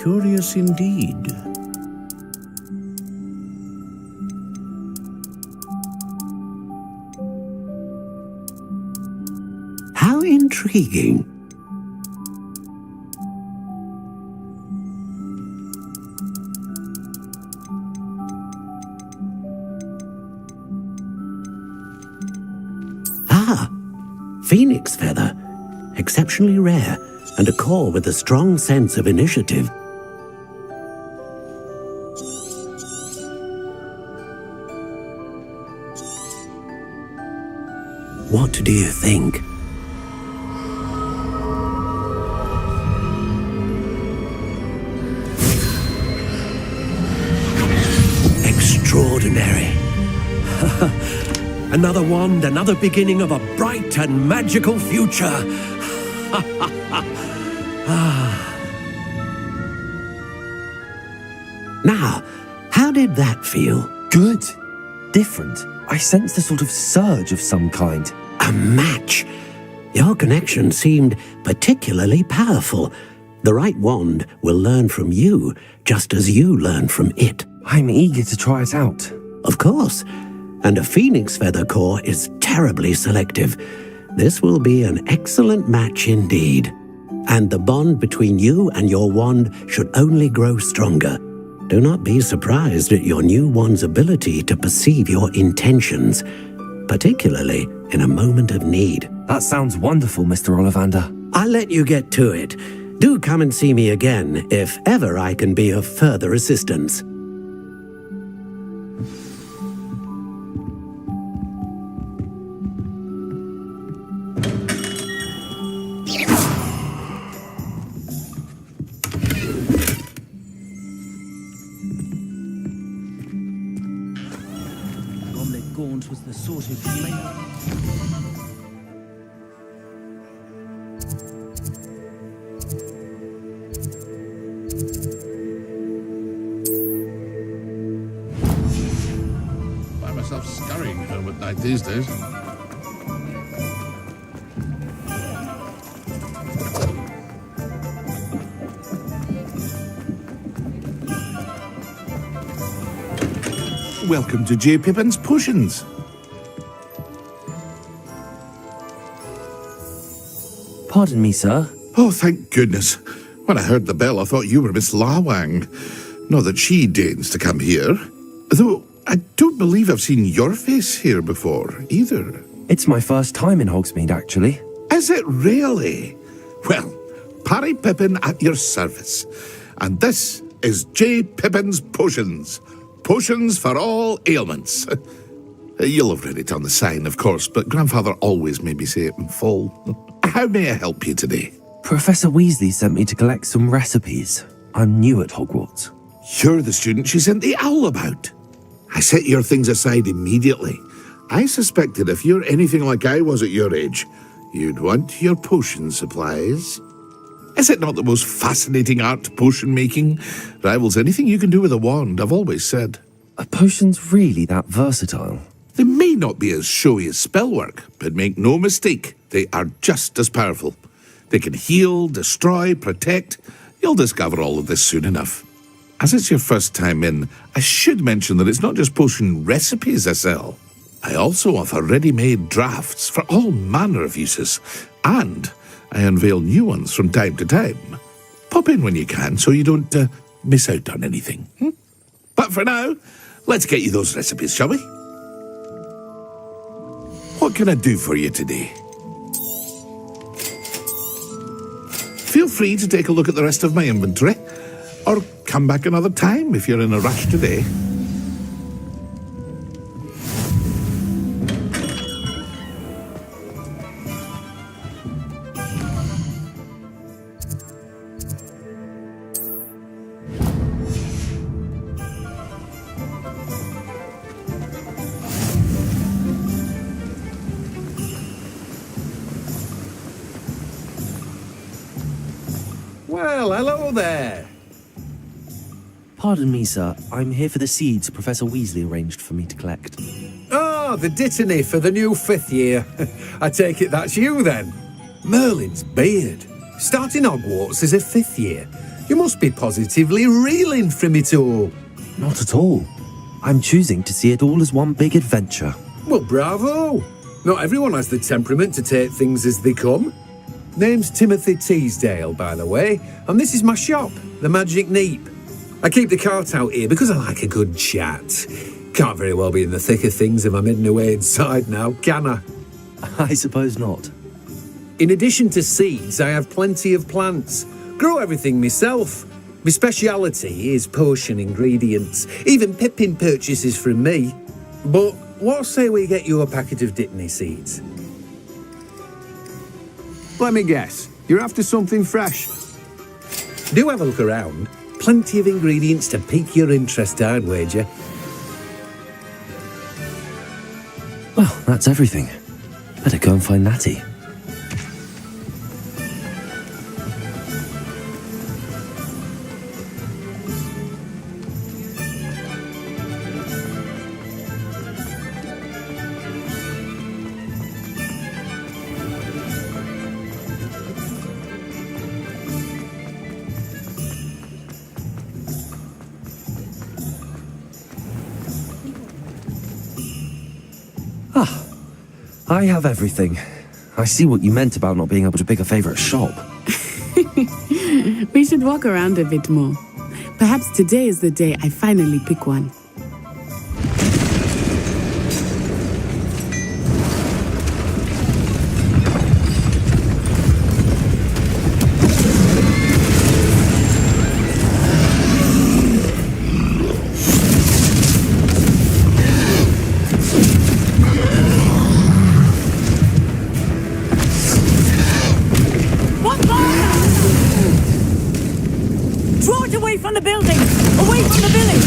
Curious indeed. How intriguing. Phoenix feather. Exceptionally rare, and a core with a strong sense of initiative. What do you think? Extraordinary. Another wand, another beginning of a bright and magical future. Now, how did that feel? Good. Different. I sensed a sort of surge of some kind. A match. Your connection seemed particularly powerful. The right wand will learn from you, just as you learn from it. I'm eager to try it out. Of course. And a phoenix feather core is terribly selective. This will be an excellent match indeed. And the bond between you and your wand should only grow stronger. Do not be surprised at your new wand's ability to perceive your intentions, particularly in a moment of need. That sounds wonderful, Mr. Ollivander. I'll let you get to it. Do come and see me again if ever I can be of further assistance. Gaunt was the sorted flame. Find myself scurrying home at night these days. Welcome to J. Pippin's Potions. Pardon me, sir. Oh, thank goodness. When I heard the bell, I thought you were Miss Lawang. Not that she deigns to come here. Though, I don't believe I've seen your face here before, either. It's my first time in Hogsmeade, actually. Is it really? Well, Parry Pippin at your service. And this is J. Pippin's Potions. Potions for all ailments. You'll have read it on the sign, of course, but Grandfather always made me say it in full. How may I help you today? Professor Weasley sent me to collect some recipes. I'm new at Hogwarts. You're the student she sent the owl about. I set your things aside immediately. I suspected if you're anything like I was at your age, you'd want your potion supplies. Is it not the most fascinating art, potion making? Rivals anything you can do with a wand, I've always said. Are potions really that versatile? They may not be as showy as spellwork, but make no mistake, they are just as powerful. They can heal, destroy, protect. You'll discover all of this soon enough. As it's your first time in, I should mention that it's not just potion recipes I sell. I also offer ready-made drafts for all manner of uses, and I unveil new ones from time to time. Pop in when you can so you don't miss out on anything. But for now, let's get you those recipes, shall we? What can I do for you today? Feel free to take a look at the rest of my inventory, or come back another time if you're in a rush today. Well, hello there. Pardon me, sir. I'm here for the seeds Professor Weasley arranged for me to collect. Oh, the dittany for the new 5th year. I take it that's you then. Merlin's beard. Starting Hogwarts as a 5th year. You must be positively reeling from it all. Not at all. I'm choosing to see it all as one big adventure. Well, bravo. Not everyone has the temperament to take things as they come. Name's Timothy Teasdale, by the way, and this is my shop, the Magic Neep. I keep the cart out here because I like a good chat. Can't very well be in the thick of things if I'm hidden away inside now, can I? I suppose not. In addition to seeds, I have plenty of plants. Grow everything myself. My speciality is potion ingredients. Even Pippin purchases from me. But what say we get you a packet of Dittany seeds? Let me guess. You're after something fresh. Do have a look around. Plenty of ingredients to pique your interest, I'd wager. Well, that's everything. Better go and find Natty. I have everything. I see what you meant about not being able to pick a favourite shop. We should walk around a bit more. Perhaps today is the day I finally pick one. the buildings! Away from the village!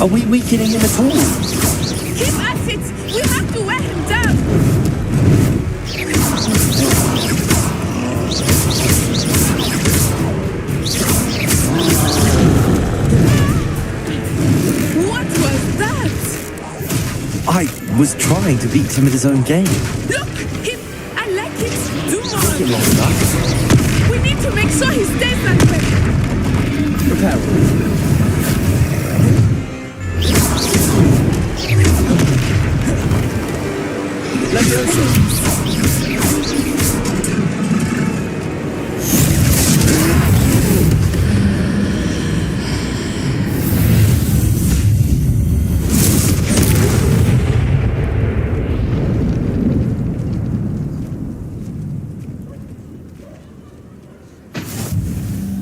Are we weakening him at all? Keep at it! We have to wear him down! What was that? I was trying to beat him at his own game. Look! Him! I like it! Do more! Took him long enough. We need to make sure he stays that way! Prepare.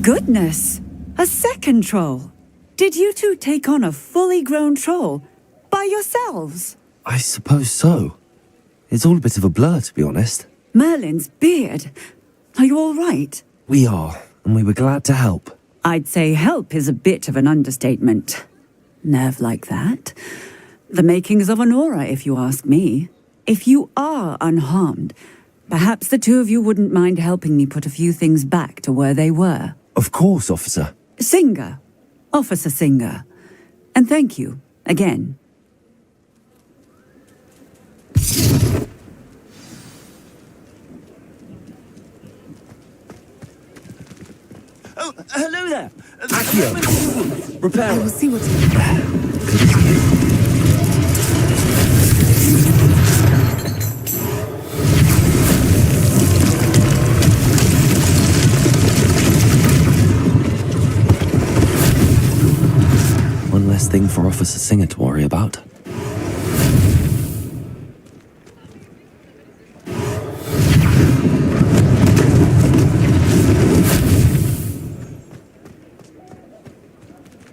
Goodness! A second troll! Did you two take on a fully grown troll? By yourselves? I suppose so. It's all a bit of a blur, to be honest. Merlin's beard. Are you all right? We are, and we were glad to help. I'd say help is a bit of an understatement. Nerve like that. The makings of an aura, if you ask me. If you are unharmed, perhaps the two of you wouldn't mind helping me put a few things back to where they were. Of course, officer. Singer. Officer Singer. And thank you, again. Oh, hello there. Accio. Repair. I will see what One less thing for Officer Singer to worry about.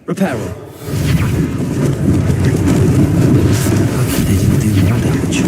Repair him. Lucky they didn't do more damage.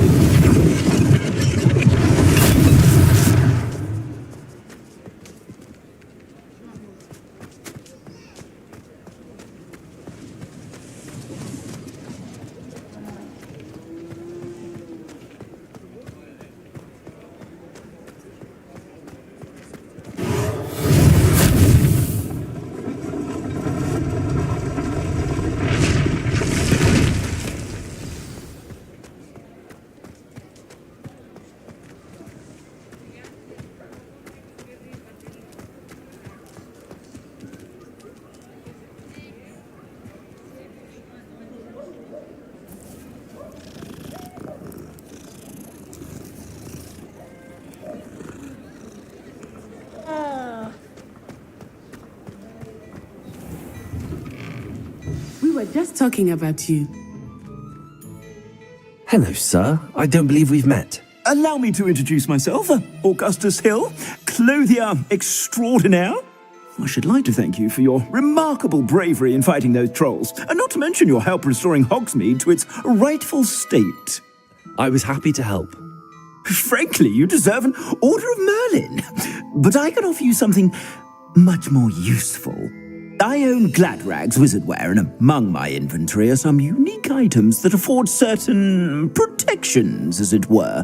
We were just talking about you. Hello, sir. I don't believe we've met. Allow me to introduce myself, Augustus Hill, clothier extraordinaire. I should like to thank you for your remarkable bravery in fighting those trolls, and not to mention your help restoring Hogsmeade to its rightful state. I was happy to help. Frankly, you deserve an Order of Merlin. But I can offer you something much more useful. I own Gladrag's wizardware, and among my inventory are some unique items that afford certain protections, as it were.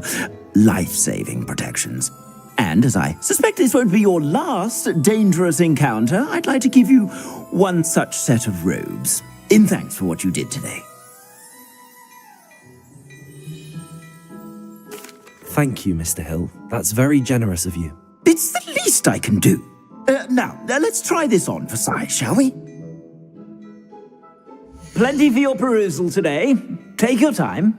Life-saving protections. And as I suspect this won't be your last dangerous encounter, I'd like to give you one such set of robes, in thanks for what you did today. Thank you, Mr. Hill. That's very generous of you. It's the least I can do. Now, let's try this on for size, shall we? Plenty for your perusal today. Take your time.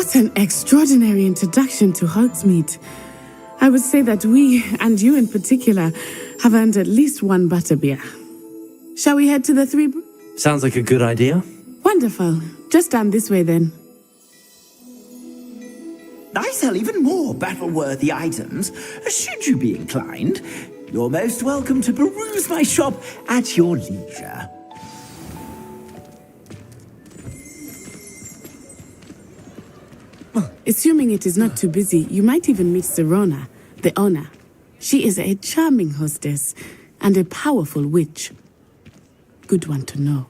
What an extraordinary introduction to Hogsmeade. I would say that we, and you in particular, have earned at least one butterbeer. Shall we head to the three... Sounds like a good idea. Wonderful. Just down this way then. I sell even more battle-worthy items. Should you be inclined, you're most welcome to peruse my shop at your leisure. Assuming it is not too busy, you might even meet Sirona, the owner. She is a charming hostess and a powerful witch. Good one to know.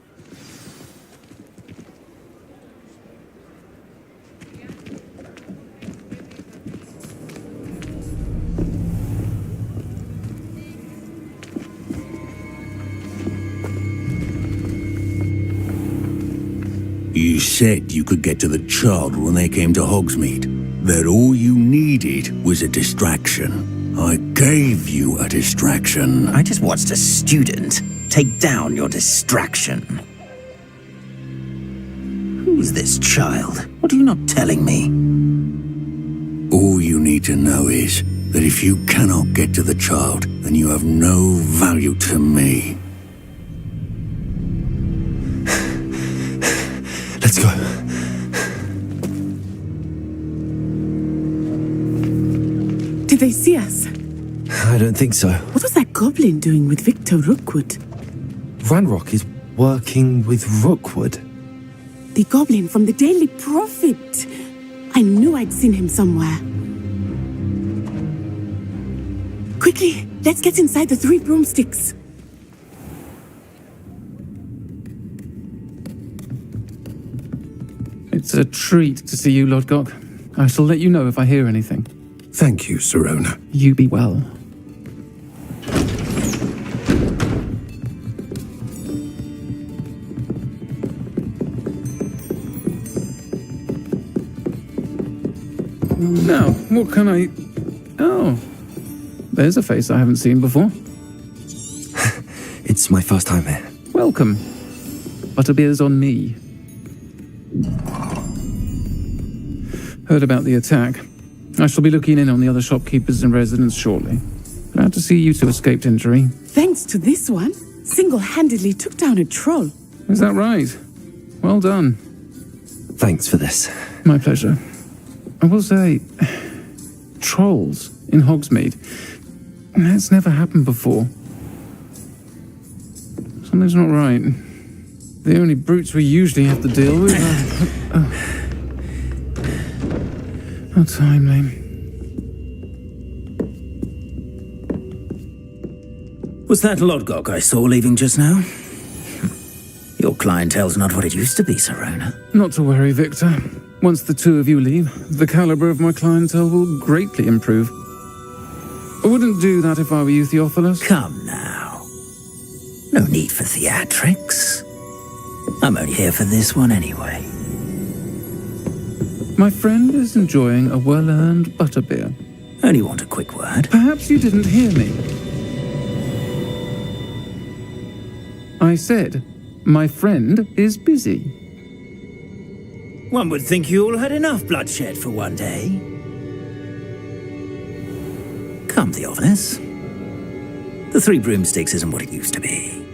You said you could get to the child when they came to Hogsmeade. That all you needed was a distraction. I gave you a distraction. I just watched a student take down your distraction. Who's this child? What are you not telling me? All you need to know is that if you cannot get to the child, then you have no value to me. Let's go. Did they see us? I don't think so. What was that goblin doing with Victor Rookwood? Ranrock is working with Rookwood. The goblin from the Daily Prophet. I knew I'd seen him somewhere. Quickly, let's get inside the three broomsticks. It's a treat to see you, Lodgok. I shall let you know if I hear anything. Thank you, Sirona. You be well. Now, what can I... Oh, there's a face I haven't seen before. It's my first time here. Welcome. Butterbeer's on me. Heard about the attack. I shall be looking in on the other shopkeepers and residents shortly. Glad to see you two escaped injury. Thanks to this one, single-handedly took down a troll. Is that right? Well done. Thanks for this. My pleasure. I will say, trolls in Hogsmeade. That's never happened before. Something's not right. The only brutes we usually have to deal with are... How timely. Was that Lodgok I saw leaving just now? Your clientele's not what it used to be, Sirona. Not to worry, Victor. Once the two of you leave, the caliber of my clientele will greatly improve. I wouldn't do that if I were you, Theophilus. Come now. No need for theatrics. I'm only here for this one anyway. My friend is enjoying a well-earned butterbeer. Only want a quick word. Perhaps you didn't hear me. I said, my friend is busy. One would think you all had enough bloodshed for one day. Come, Theophilus. The Three Broomsticks isn't what it used to be.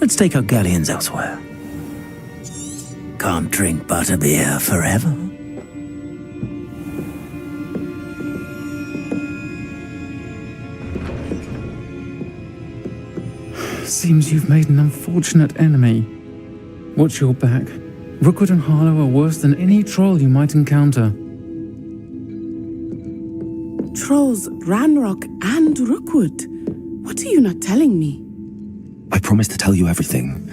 Let's take our galleons elsewhere. Can't drink butterbeer forever. Seems you've made an unfortunate enemy. Watch your back. Rookwood and Harlow are worse than any troll you might encounter. Trolls, Ranrock, and Rookwood. What are you not telling me? I promised to tell you everything,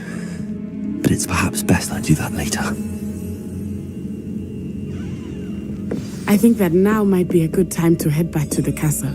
but it's perhaps best I do that later. I think that now might be a good time to head back to the castle.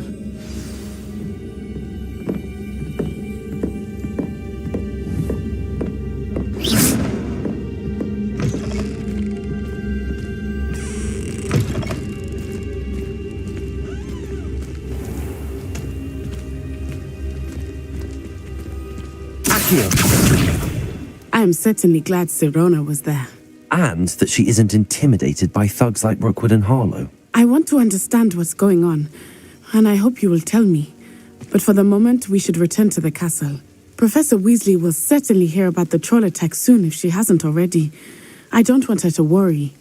I am certainly glad Sirona was there. and that she isn't intimidated by thugs like Rookwood and Harlow. I want to understand what's going on, and I hope you will tell me. But for the moment, we should return to the castle. Professor Weasley will certainly hear about the troll attack soon if she hasn't already. I don't want her to worry.